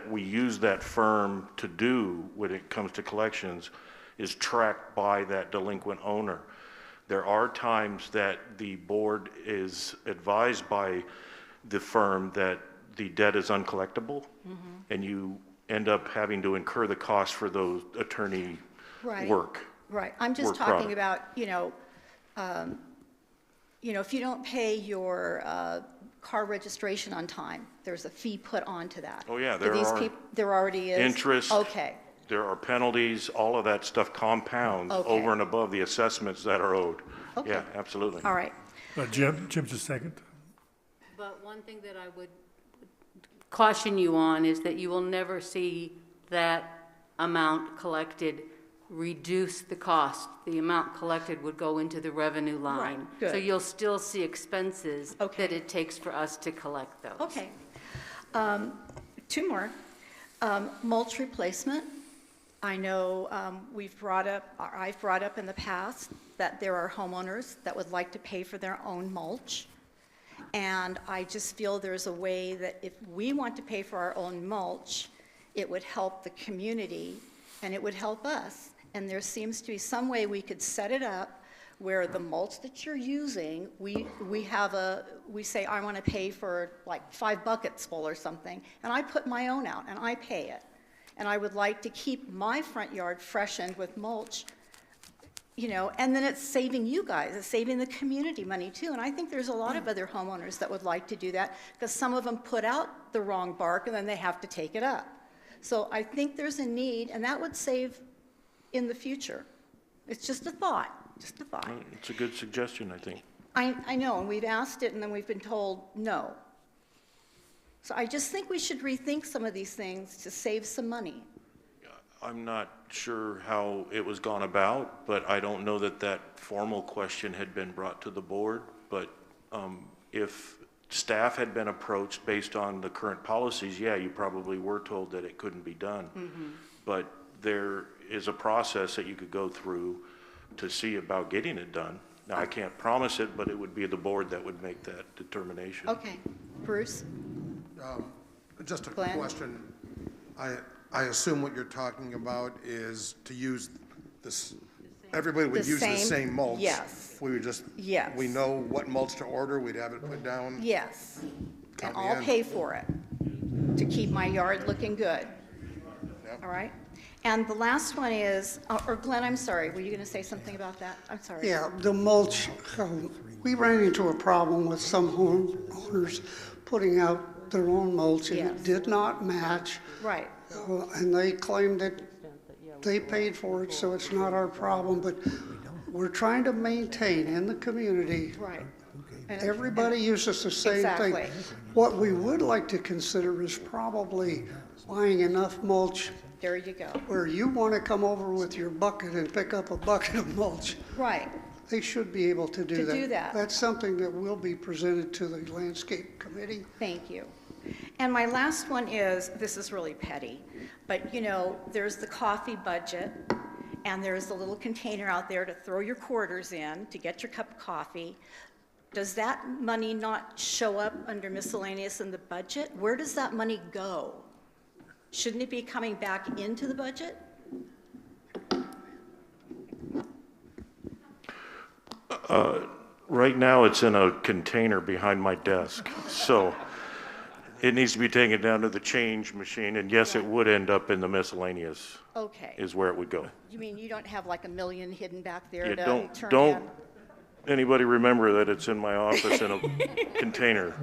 we use that firm to do when it comes to collections is tracked by that delinquent owner. There are times that the board is advised by the firm that the debt is uncollectible, and you end up having to incur the cost for those attorney work. Right. I'm just talking about, if you don't pay your car registration on time, there's a fee put onto that. Oh, yeah, There already is? Interest. Okay. There are penalties, all of that stuff compounds over and above the assessments that are owed. Okay. Yeah, absolutely. All right. Jim's a second. But one thing that I would caution you on is that you will never see that amount collected reduce the cost. The amount collected would go into the revenue line. Right, good. So you'll still see expenses that it takes for us to collect those. Okay. Two more. Mulch replacement. I know I've brought up in the past that there are homeowners that would like to pay for their own mulch. And I just feel there's a way that if we want to pay for our own mulch, it would help the community and it would help us. And there seems to be some way we could set it up where the mulch that you're using, we say, I want to pay for like 5 buckets full or something, and I put my own out and I pay it. And I would like to keep my front yard freshened with mulch, and then it's saving you guys, it's saving the community money too. And I think there's a lot of other homeowners that would like to do that because some of them put out the wrong bark and then they have to take it up. So I think there's a need, and that would save in the future. It's just a thought. Just a thought. It's a good suggestion, I think. I know, and we've asked it, and then we've been told no. So I just think we should rethink some of these things to save some money. I'm not sure how it was gone about, but I don't know that formal question had been brought to the board. But if staff had been approached based on the current policies, yeah, you probably were told that it couldn't be done. But there is a process that you could go through to see about getting it done. Now, I can't promise it, but it would be the board that would make that determination. Okay. Bruce? Just a Glenn? question. I assume what you're talking about is to use this, everybody would use the same mulch. Yes. We would just, Yes. we know what mulch to order, we'd have it put down. Yes. And Copy I'll in. pay for it to keep my yard looking good. Yep. All right? And the last one is, or Glenn, I'm sorry, were you going to say something about that? I'm sorry. Yeah, the mulch, we ran into a problem with some homeowners putting out their own mulch, and Yes. it did not match. Right. And they claimed that they paid for it, so it's not our problem, but we're trying to maintain in the community. Right. Everybody uses the same thing. Exactly. What we would like to consider is probably buying enough mulch There you go. where you want to come over with your bucket and pick up a bucket of mulch. Right. They should be able to do that. do that. That's something that will be presented to the landscape committee. Thank you. And my last one is, this is really petty, but there's the coffee budget, and there's the little container out there to throw your quarters in to get your cup of coffee. Does that money not show up under miscellaneous in the budget? Where does that money go? Shouldn't it be coming back into the budget? Right now, it's in a container behind my desk. So it needs to be taken down to the change machine, and yes, it would end up in the miscellaneous. Okay. Is where it would go. You mean you don't have like $1 million hidden back there Yeah, to don't turn in? anybody remember that it's in my office in a container.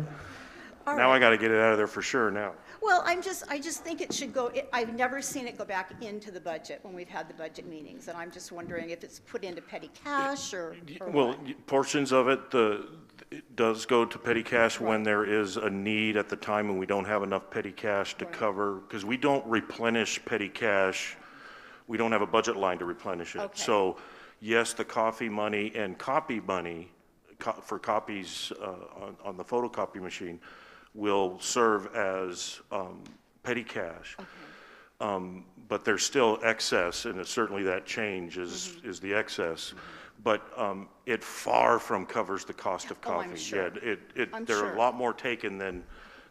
All Now right. I got to get it out of there for sure now. Well, I just think it should go, I've never seen it go back into the budget when we've had the budget meetings, and I'm just wondering if it's put into petty cash or Well, what? portions of it, it does go to petty cash when there is a need at the time and we don't have enough petty cash to cover, because we don't replenish petty cash. We don't have a budget line to replenish it. Okay. So yes, the coffee money and copy money for copies on the photocopy machine will serve as petty cash. But there's still excess, and certainly that change is the excess. But it far from covers the cost of coffee. I'm sure. Yeah, I'm there are sure. a lot more taken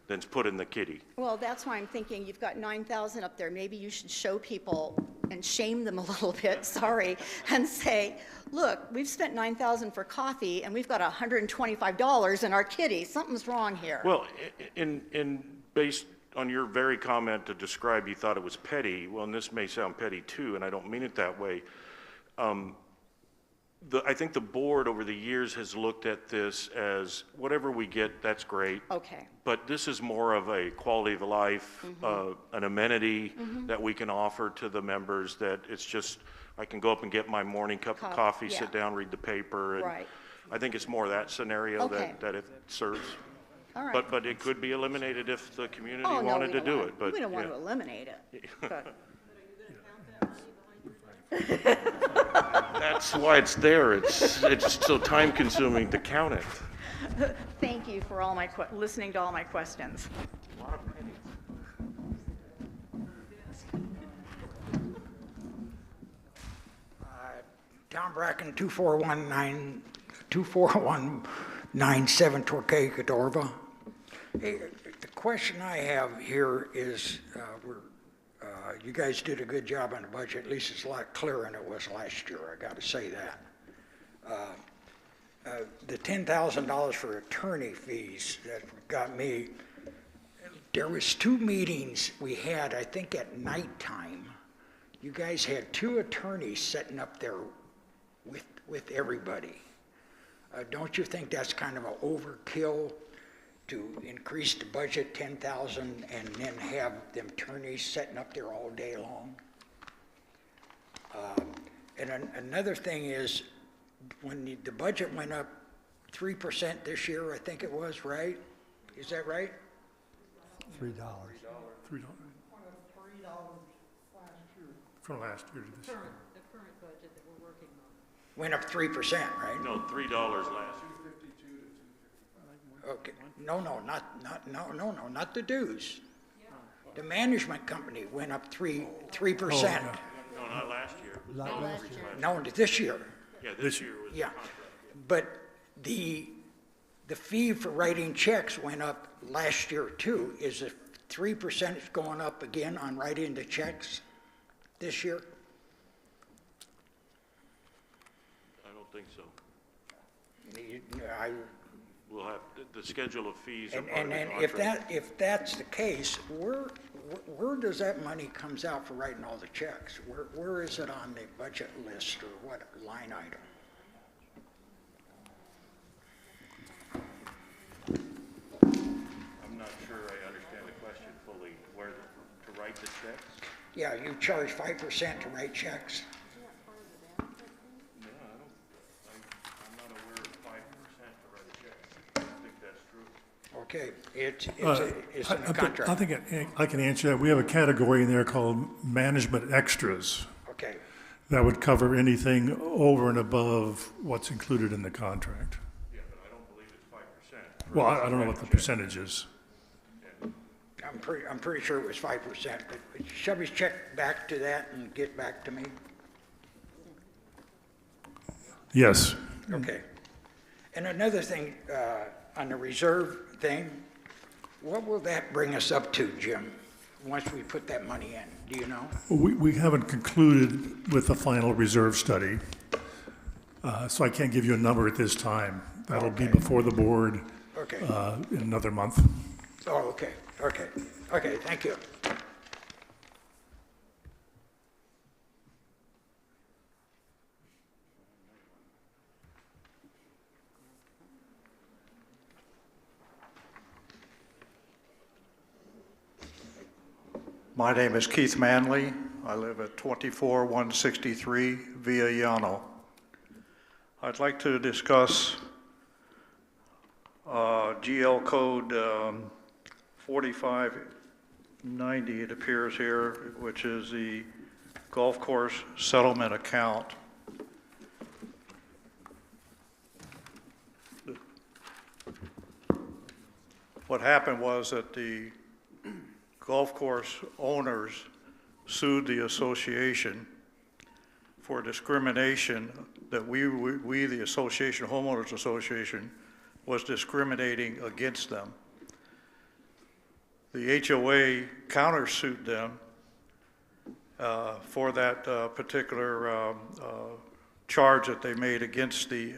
than's put in the kitty. Well, that's why I'm thinking you've got 9,000 up there. Maybe you should show people and shame them a little bit, sorry, and say, look, we've spent 9,000 for coffee and we've got $125 in our kitty. Something's wrong here. Well, based on your very comment to describe you thought it was petty, well, and this may sound petty too, and I don't mean it that way. I think the board over the years has looked at this as whatever we get, that's great. Okay. But this is more of a quality of life, an amenity that we can offer to the members, that it's just, I can go up and get my morning cup of coffee, yeah. sit down, read the paper. And Right. I think it's more that scenario Okay. that it serves. All right. But it could be eliminated if the community Oh, no, wanted we to don't do want- it. But we don't want yeah. to eliminate it. But- That's why it's there. It's so time consuming to count it. Thank you for all my, listening to all my questions. Tom Bracken, 24197 Torquay, Cadorva. Hey, the question I have here is, you guys did a good job on the budget. At least it's a lot clearer than it was last year, I got to say that. The $10,000 for attorney fees that got me, there was 2 meetings we had, I think at nighttime. You guys had 2 attorneys sitting up there with everybody. Don't you think that's kind of an overkill to increase the budget 10,000 and then have them attorneys sitting up there all day long? And another thing is, when the budget went up 3% this year, I think it was, right? Is that right? $3. $3. From last year to this year. The current budget that we're working on. Went up 3%, right? No, $3 last year. Okay, no, not the dues. The management company went up 3%. No, not last year. Not last year. No, this year. Yeah, this year was the Yeah, contract. but the fee for writing checks went up last year too. Is it 3% going up again on writing the checks this year? I don't think so. I, We'll have, the schedule of fees are part and of the then contract. if that's the case, where does that money comes out for writing all the checks? Where is it on the budget list, or what line item? I'm not sure I understand the question fully. Where, to write the checks? Yeah, you charge 5% to write checks. No, I'm not aware of 5% to write a check. I don't think that's true. Okay, it's in the contract. I think I can answer that. We have a category in there called management extras. Okay, That would cover anything over and above what's included in the contract. Yeah, but I don't believe it's 5%. Well, I don't know what the percentage is. I'm pretty sure it was 5%, but Chevy check back to that and get back to me. Yes. Okay. And another thing, on the reserve thing, what will that bring us up to, Jim, once we put that money in? Do you know? We haven't concluded with the final reserve study, so I can't give you a number at this time. That'll be before the board Okay. in another month. Oh, okay, thank you. My name is Keith Manley. I live at 24163 Via Llano. I'd like to discuss GL code 4590, it appears here, which is the golf course settlement account. what happened was that the golf course owners sued the association for discrimination, that we the association, homeowners association, was discriminating against them. The HOA countersued them for that particular charge that they made against the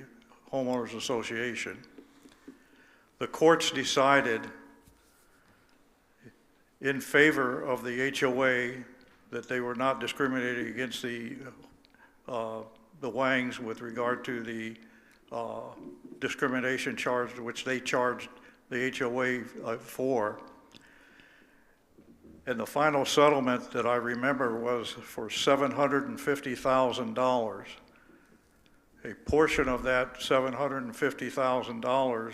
homeowners association. The courts decided in favor of the HOA that they were not discriminating against the Wangs with regard to the discrimination charge which they charged the HOA for. And the final settlement that I remember was for $750,000. A portion of that $750,000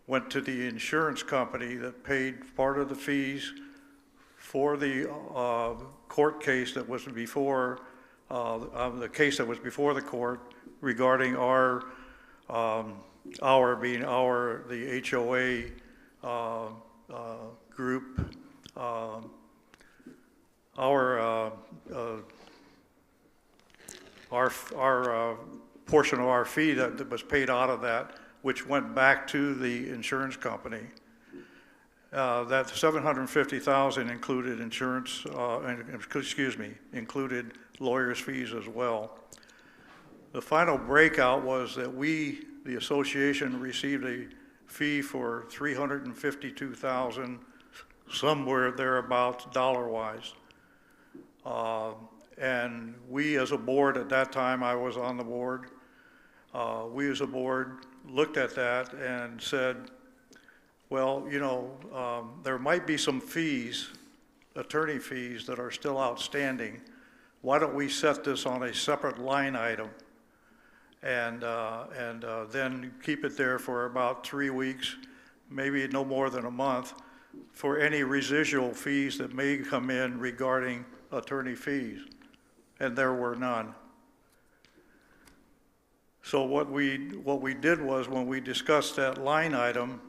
went to the insurance company that paid part of the fees for the court case that was before, the case that was before the court regarding the HOA group, our portion of our fee that was paid out of that, which went back to the insurance company. That $750,000 included insurance, included lawyers' fees as well. The final breakout was that we, the association, received a fee for $352,000, somewhere thereabouts dollar-wise. And we as a board at that time, I was on the board, we as a board looked at that and said, well, you know, there might be some fees, attorney fees, that are still outstanding. Why don't we set this on a separate line item and then keep it there for about 3 weeks, maybe no more than a month, for any residual fees that may come in regarding attorney fees, and there were none. So what we did was, when we discussed that line item,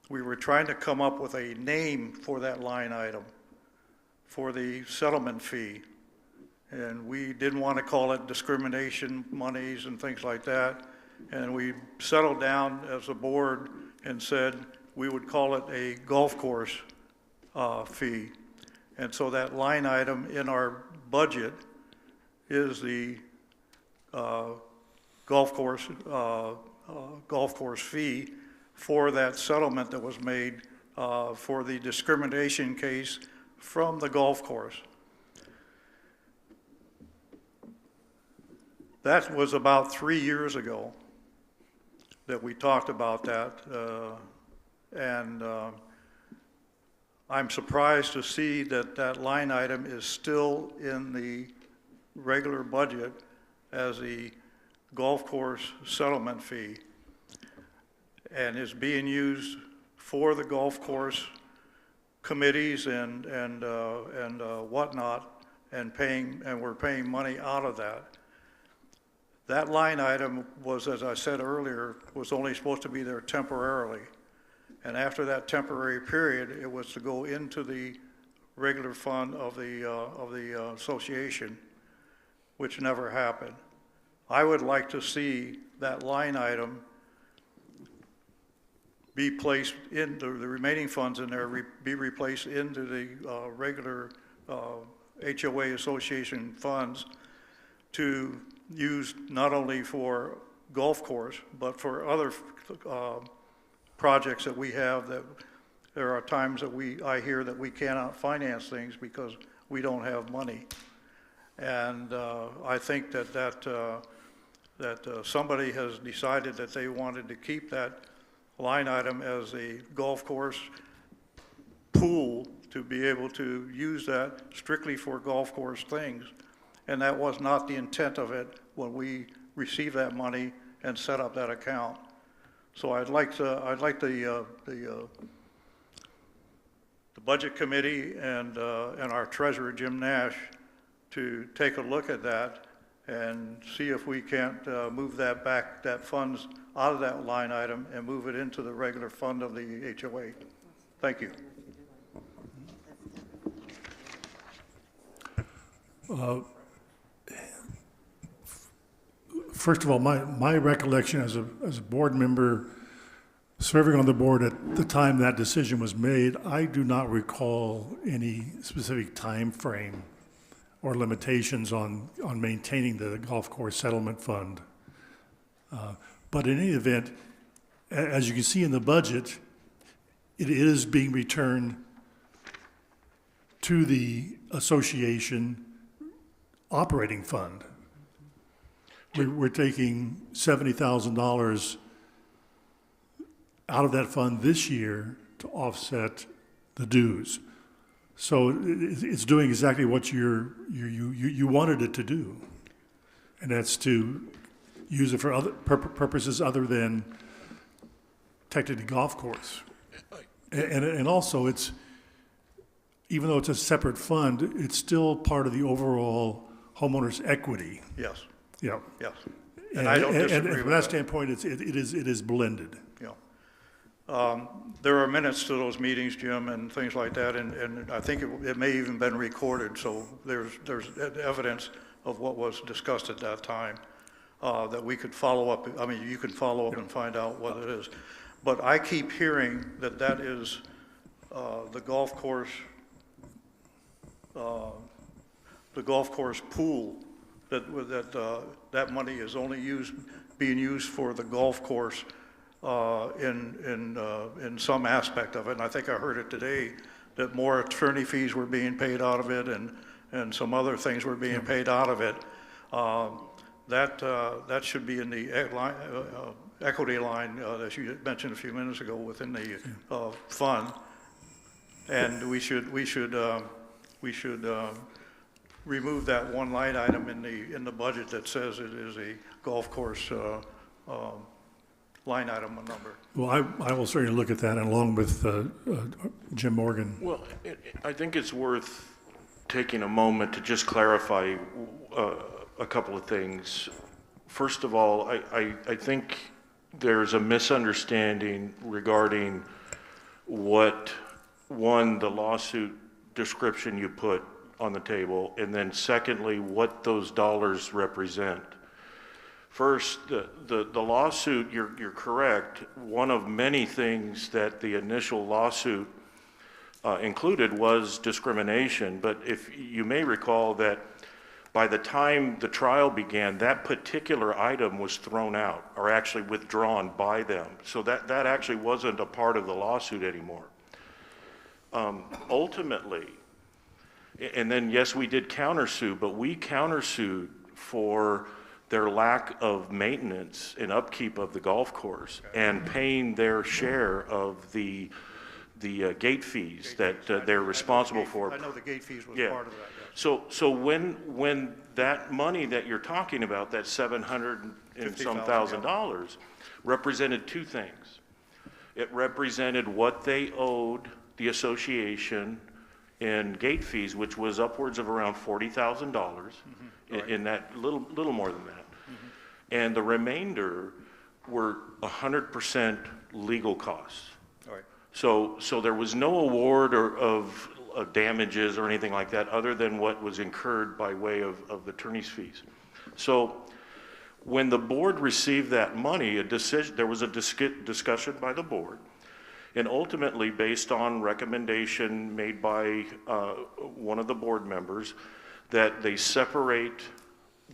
we were trying to come up with a name for that line item, for the settlement fee. And we didn't want to call it discrimination monies and things like that. And we settled down as a board and said we would call it a golf course fee. And so that line item in our budget is the golf course fee for that settlement that was made for the discrimination case from the golf course. That was about 3 years ago that we talked about that, and I'm surprised to see that that line item is still in the regular budget as the golf course settlement fee, and is being used for the golf course committees and whatnot, and we're paying money out of that. That line item was, as I said earlier, was only supposed to be there temporarily. And after that temporary period, it was to go into the regular fund of the association, which never happened. I would like to see that line item be placed in the remaining funds in there, be replaced into the regular HOA association funds to use not only for golf course, but for other projects that we have. That there are times that I hear that we cannot finance things because we don't have money. And I think that somebody has decided that they wanted to keep that line item as a golf course pool to be able to use that strictly for golf course things. And that was not the intent of it when we received that money and set up that account. So I'd like the budget committee and our treasurer, Jim Nash, to take a look at that and see if we can't move that back, that funds out of that line item and move it into the regular fund of the HOA. Thank you. First of all, my recollection as a board member serving on the board at the time that decision was made, I do not recall any specific time frame or limitations on maintaining the golf course settlement fund. But in any event, as you can see in the budget, it is being returned to the association operating fund. We're taking $70,000 out of that fund this year to offset the dues. So it's doing exactly what you wanted it to do, and that's to use it for other purposes other than technically golf course. And also, it's, even though it's a separate fund, it's still part of the overall homeowner's equity. Yes. Yeah. Yes. And I don't disagree and from that standpoint, it is blended. Yeah. There are minutes to those meetings, Jim, and things like that, and I think it may even been recorded, so there's evidence of what was discussed at that time that we could follow up. I mean, you can follow up and find out what it is. But I keep hearing that is the golf course pool, that money is only being used for the golf course in some aspect of it. And I think I heard it today that more attorney fees were being paid out of it and some other things were being paid out of it. That should be in the equity line that you mentioned a few minutes ago within the fund. And we should remove that one line item in the budget that says it is a golf course line item number. Well, I will certainly look at that along with Jim Morgan. Well, I think it's worth taking a moment to just clarify a couple of things. First of all, I think there's a misunderstanding regarding what, one, the lawsuit description you put on the table, and then secondly, what those dollars represent. First, the lawsuit, you're correct. One of many things that the initial lawsuit included was discrimination, but if you may recall that by the time the trial began, that particular item was thrown out, or actually withdrawn by them. So that actually wasn't a part of the lawsuit anymore. Ultimately, and then yes, we did countersue, but we countersued for their lack of maintenance and upkeep of the golf course and paying their share of the gate fees that they're responsible for. I know the gate fees was part of that. Yes. So when that money that you're talking about, that $700 and some thousand dollars, represented two things. It represented what they owed the association in gate fees, which was upwards of around $40,000, in that little more than that. And the remainder were 100% legal costs. Right. So there was no award of damages or anything like that other than what was incurred by way of the attorney's fees. So when the board received that money, there was a discussion by the board, and ultimately based on recommendation made by one of the board members, that they separate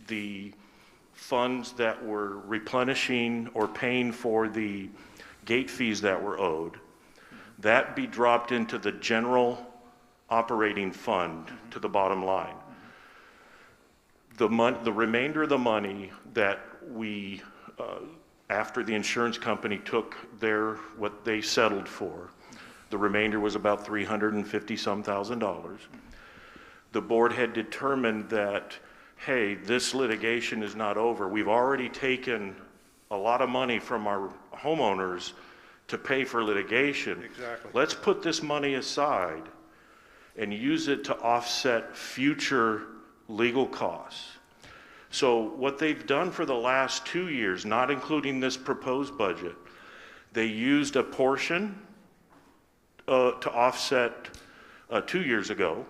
the funds that were replenishing or paying for the gate fees that were owed, that be dropped into the general operating fund to the bottom line. The remainder of the money that we, after the insurance company took what they settled for, the remainder was about $350,000. The board had determined that, hey, this litigation is not over. We've already taken a lot of money from our homeowners to pay for litigation. Exactly. Let's put this money aside and use it to offset future legal costs. So what they've done for the last 2 years, not including this proposed budget, they used a portion to offset 2 years ago,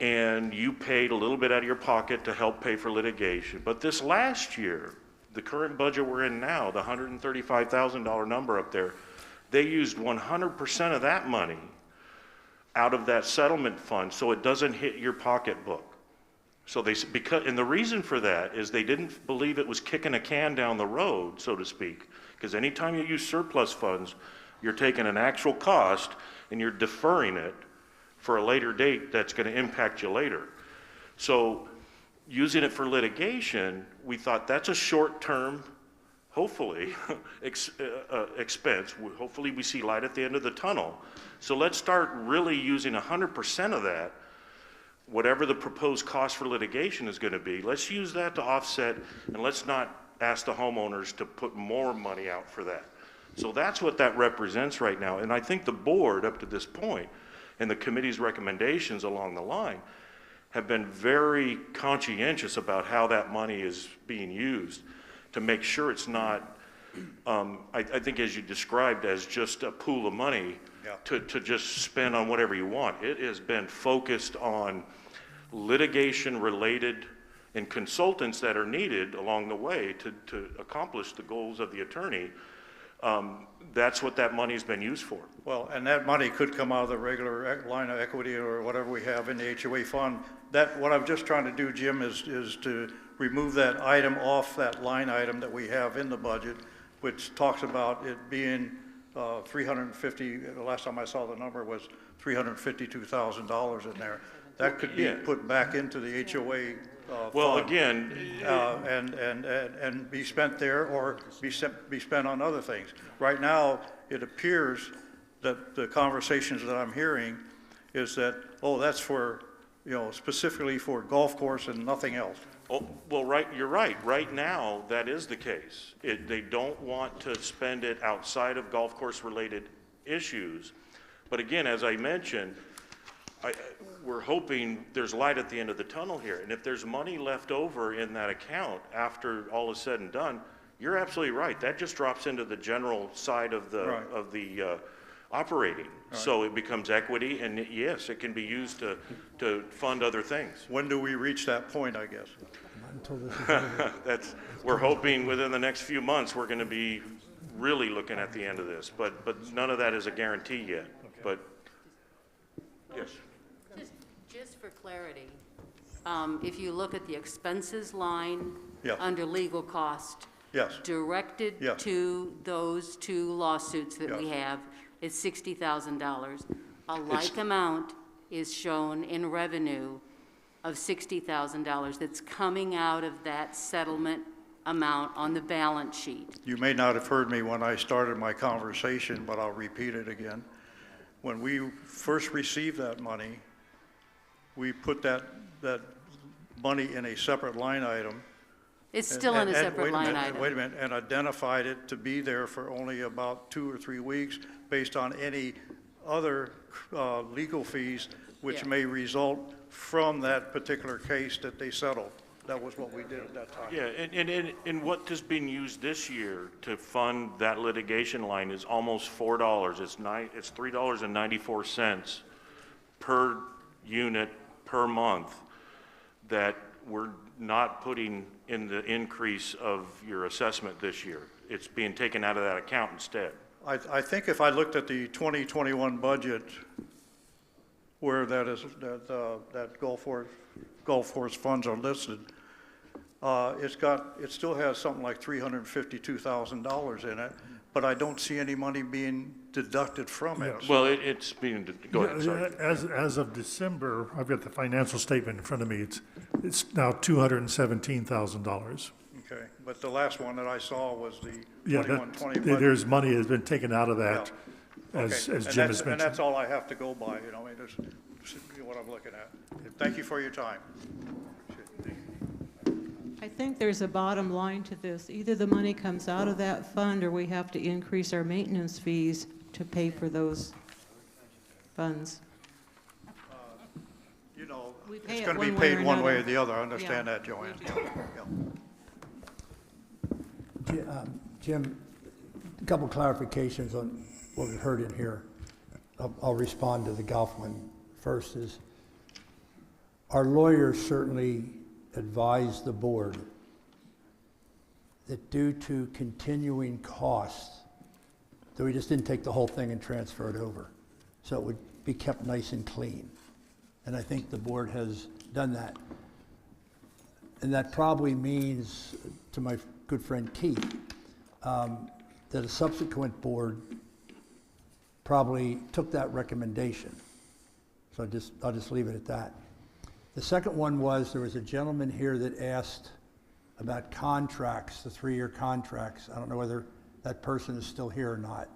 and you paid a little bit out of your pocket to help pay for litigation. But this last year, the current budget we're in now, the $135,000 number up there, they used 100% of that money out of that settlement fund, so it doesn't hit your pocketbook. So and the reason for that is they didn't believe it was kicking a can down the road, so to speak, because anytime you use surplus funds, you're taking an actual cost and you're deferring it for a later date that's going to impact you later. So using it for litigation, we thought that's a short-term, hopefully, expense. Hopefully we see light at the end of the tunnel. So let's start really using 100% of that, whatever the proposed cost for litigation is going to be. Let's use that to offset, and let's not ask the homeowners to put more money out for that. So that's what that represents right now. And I think the board, up to this point, and the committee's recommendations along the line, have been very conscientious about how that money is being used to make sure it's not, I think as you described, as just a pool of money to just spend on whatever you want. It has been focused on litigation-related and consultants that are needed along the way to accomplish the goals of the attorney. That's what that money's been used for. Well, and that money could come out of the regular line of equity or whatever we have in the HOA fund. What I'm just trying to do, Jim, is to remove that item off that line item that we have in the budget, which talks about it being 350, the last time I saw the number was $352,000 in there. That could be put back into the HOA well, fund, again, and be spent there or be spent on other things. Right now, it appears that the conversations that I'm hearing is that, oh, that's for, specifically for golf course and nothing else. Oh, well, you're right. Right now, that is the case. They don't want to spend it outside of golf course related issues. But again, as I mentioned, we're hoping there's light at the end of the tunnel here. And if there's money left over in that account after all is said and done, you're absolutely right. That just drops into the general side of the operating. Right. So it becomes equity, and yes, it can be used to fund other things. When do we reach that point, I guess? Until this is we're hoping within the next few months we're going to be really looking at the end of this, but none of that is a guarantee yet. Okay. But yes. Just for clarity, if you look at the expenses line under legal cost, directed to those two lawsuits that we have, is $60,000. A like amount is shown in revenue of $60,000 that's coming out of that settlement amount on the balance sheet. You may not have heard me when I started my conversation, but I'll repeat it again. When we first received that money, we put that money in a separate line item. It's still in a separate line item. Wait a minute, and identified it to be there for only about 2 or 3 weeks based on any other legal fees which may result from that particular case that they settled. That was what we did at that time. Yeah, and what has been used this year to fund that litigation line is almost $4. It's $3.94 per unit per month that we're not putting in the increase of your assessment this year. It's being taken out of that account instead. I think if I looked at the 2021 budget where that Gulf Force funds are listed, it still has something like $352,000 in it, but I don't see any money being deducted from it. Well, it's being, go ahead, sorry. As of December, I've got the financial statement in front of me, it's now $217,000. Okay, but the last one that I saw was the 21-20 budget. There's money has been taken out of that, as Jim has mentioned. And that's all I have to go by, I mean, that's what I'm looking at. Thank you for your time. I think there's a bottom line to this. Either the money comes out of that fund or we have to increase our maintenance fees to pay for those funds. We pay It's it going to be one way or paid one way or another. the other. I understand Yeah, that, Joanne. Yeah. Jim, a couple clarifications on what we've heard in here. I'll respond to the golf one first. Is our lawyers certainly advised the board that due to continuing costs, that we just didn't take the whole thing and transfer it over. So it would be kept nice and clean. And I think the board has done that. And that probably means, to my good friend Keith, that a subsequent board probably took that recommendation. So I'll just leave it at that. The second one was, there was a gentleman here that asked about contracts, the 3-year contracts. I don't know whether that person is still here or not.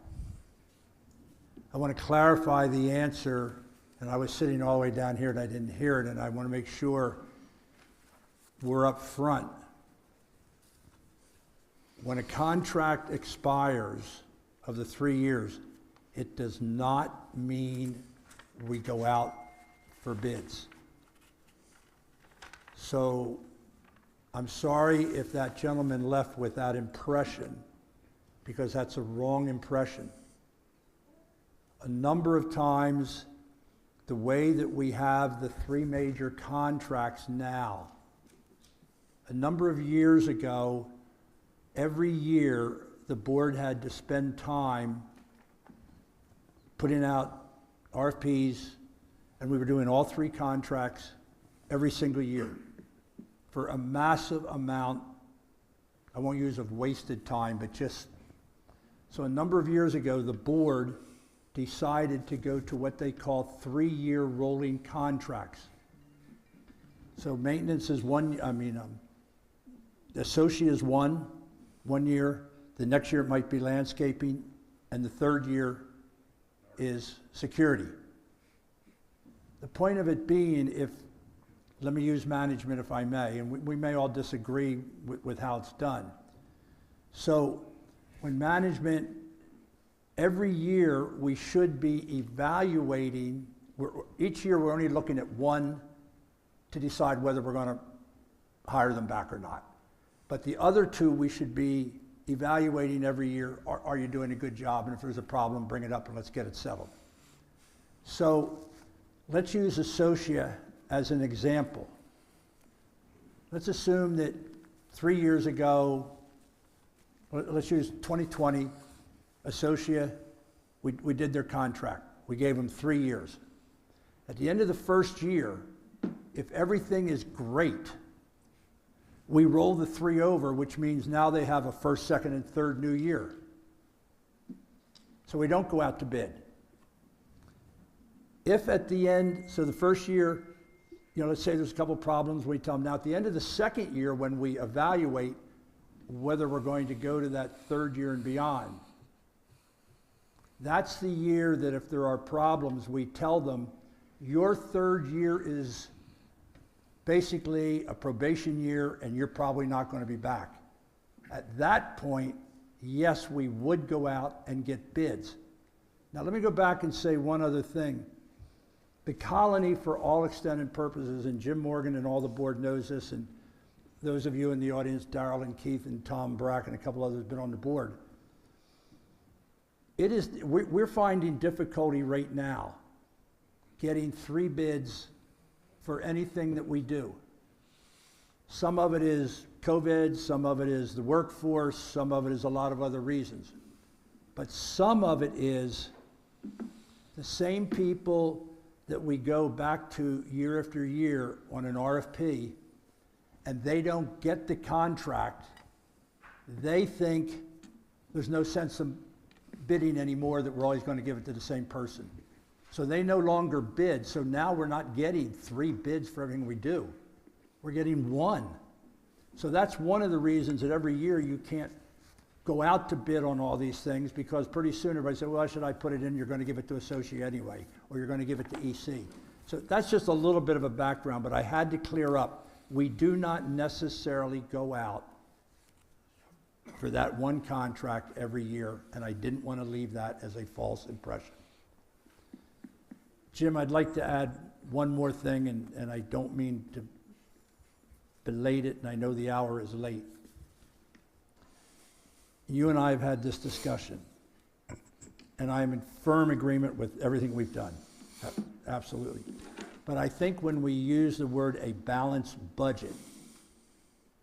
I want to clarify the answer, and I was sitting all the way down here and I didn't hear it, and I want to make sure we're up front. When a contract expires of the 3 years, it does not mean we go out for bids. So I'm sorry if that gentleman left with that impression, because that's a wrong impression. A number of times, the way that we have the 3 major contracts now, a number of years ago, every year the board had to spend time putting out RFPs, and we were doing all 3 contracts every single year for a massive amount, I won't use of wasted time, but just, so a number of years ago, the board decided to go to what they call 3-year rolling contracts. So maintenance is associate is one year, the next year it might be landscaping, and the 3rd year is security. The point of it being, let me use management if I may, and we may all disagree with how it's done. So when management, every year we should be evaluating, each year we're only looking at one to decide whether we're going to hire them back or not. But the other 2 we should be evaluating every year. Are you doing a good job? And if there's a problem, bring it up and let's get it settled. So let's use Associa as an example. Let's assume that 3 years ago, let's use 2020, Associa, we did their contract. We gave them 3 years. At the end of the first year, if everything is great, we roll the 3 over, which means now they have a 1st, 2nd, and 3rd new year. So we don't go out to bid. If at the end, so the first year, let's say there's a couple problems, we tell them. Now at the end of the 2nd year, when we evaluate whether we're going to go to that 3rd year and beyond, that's the year that if there are problems, we tell them, your 3rd year is basically a probation year and you're probably not going to be back. At that point, yes, we would go out and get bids. Now let me go back and say one other thing. The colony, for all extent and purposes, and Jim Morgan and all the board knows this, and those of you in the audience, Darrell and Keith and Tom Brack and a couple others have been on the board. We're finding difficulty right now getting 3 bids for anything that we do. Some of it is COVID, some of it is the workforce, some of it is a lot of other reasons. But some of it is the same people that we go back to year after year on an RFP, and they don't get the contract. They think there's no sense of bidding anymore, that we're always going to give it to the same person. So they no longer bid. So now we're not getting 3 bids for everything we do. We're getting 1. So that's one of the reasons that every year you can't go out to bid on all these things, because pretty soon everybody says, well, why should I put it in? You're going to give it to Associate anyway, or you're going to give it to EC. So that's just a little bit of a background, but I had to clear up. We do not necessarily go out for that 1 contract every year, and I didn't want to leave that as a false impression. Jim, I'd like to add one more thing, and I don't mean to belate it, and I know the hour is late. You and I have had this discussion, and I am in firm agreement with everything we've done. Absolutely. But I think when we use the word a balanced budget,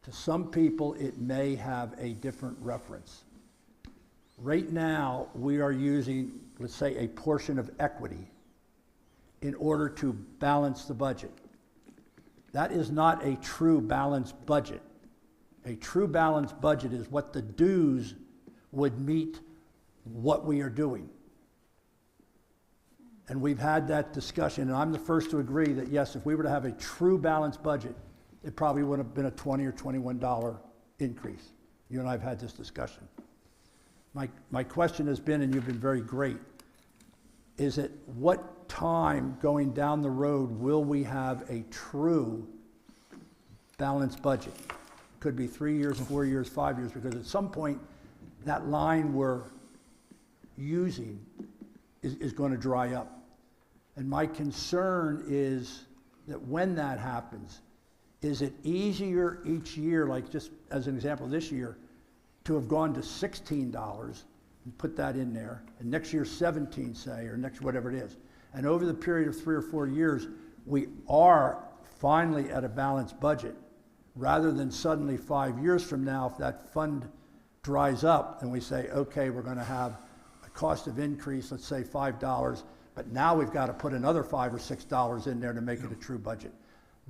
to some people it may have a different reference. Right now, we are using, let's say, a portion of equity in order to balance the budget. That is not a true balanced budget. A true balanced budget is what the dues would meet what we are doing. And we've had that discussion, and I'm the first to agree that yes, if we were to have a true balanced budget, it probably would have been a $20 or $21 increase. You and I have had this discussion. My question has been, and you've been very great, is at what time going down the road will we have a true balanced budget? Could be 3 years, 4 years, 5 years, because at some point, that line we're using is going to dry up. And my concern is that when that happens, is it easier each year, like just as an example this year, to have gone to $16 and put that in there, and next year 17, say, or next whatever it is. And over the period of 3 or 4 years, we are finally at a balanced budget, rather than suddenly 5 years from now, if that fund dries up and we say, okay, we're going to have a cost of increase, let's say $5, but now we've got to put another $5 or $6 in there to make it a true budget.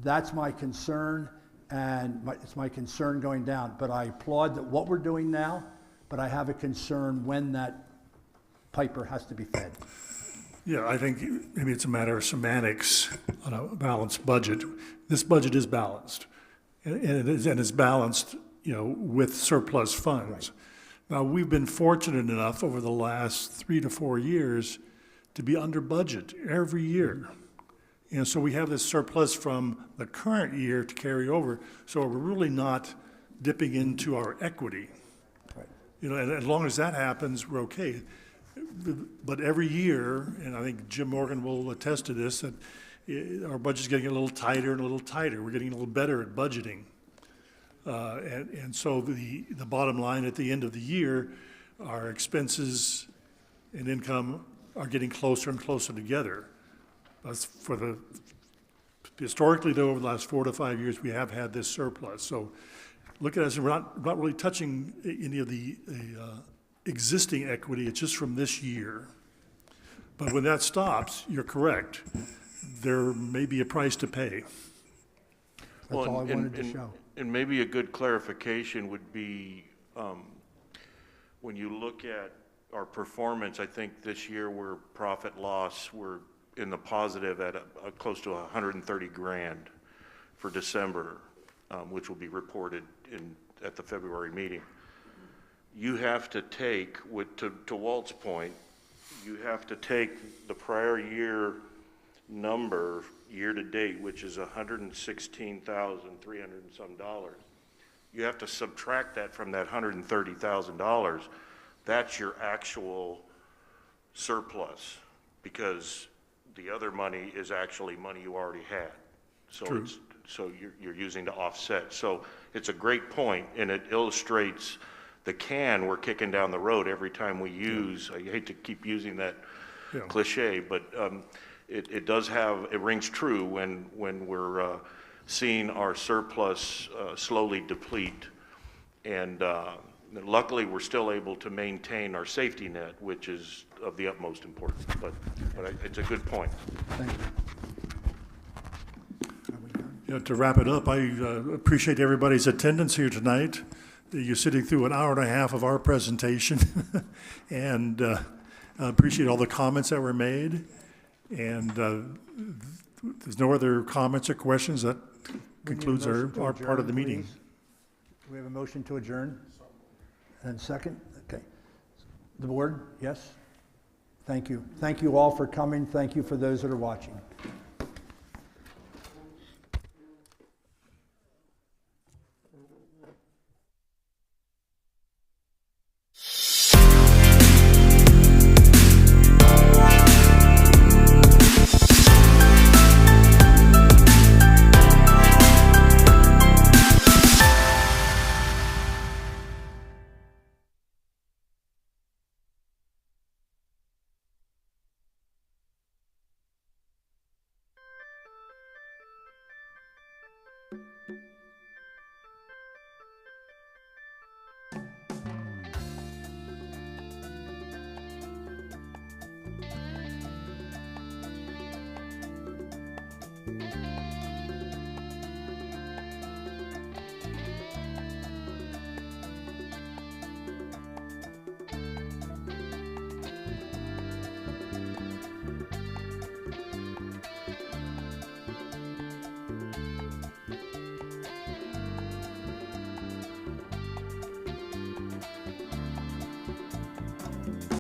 That's my concern, and it's my concern going down. But I applaud that what we're doing now, but I have a concern when that piper has to be fed. Yeah, I think maybe it's a matter of semantics on a balanced budget. This budget is balanced, and it's balanced, with surplus funds. Right. Now, we've been fortunate enough over the last 3 to 4 years to be under budget every year. And so we have this surplus from the current year to carry over, so we're really not dipping into our equity. Right. And as long as that happens, we're okay. But every year, and I think Jim Morgan will attest to this, that our budget's getting a little tighter and a little tighter. We're getting a little better at budgeting. And so the bottom line at the end of the year, our expenses and income are getting closer and closer together. Historically, though, over the last 4 to 5 years, we have had this surplus. So look at it as we're not really touching any of the existing equity. It's just from this year. But when that stops, you're correct. There may be a price to pay. That's all I wanted to show. And maybe a good clarification would be, when you look at our performance, I think this year we're profit loss, we're in the positive at close to 130 grand for December, which will be reported at the February meeting. You have to take, to Walt's point, you have to take the prior year number year to date, which is $116,300 and some dollars. You have to subtract that from that $130,000. That's your actual surplus, because the other money is actually money you already had. So you're using to offset. So it's a great point, and it illustrates the can we're kicking down the road every time we use. I hate to keep using that cliche, but it does have, it rings true when we're seeing our surplus slowly deplete. And luckily, we're still able to maintain our safety net, which is of the utmost importance. But it's a good point. Thank you. To wrap it up, I appreciate everybody's attendance here tonight. You're sitting through an hour and a half of our presentation, and I appreciate all the comments that were made. And there's no other comments or questions. That concludes our part of the meeting. Please. We have a motion to adjourn. And second? Okay. The board, yes? Thank you. Thank you all for coming. Thank you for those that are watching.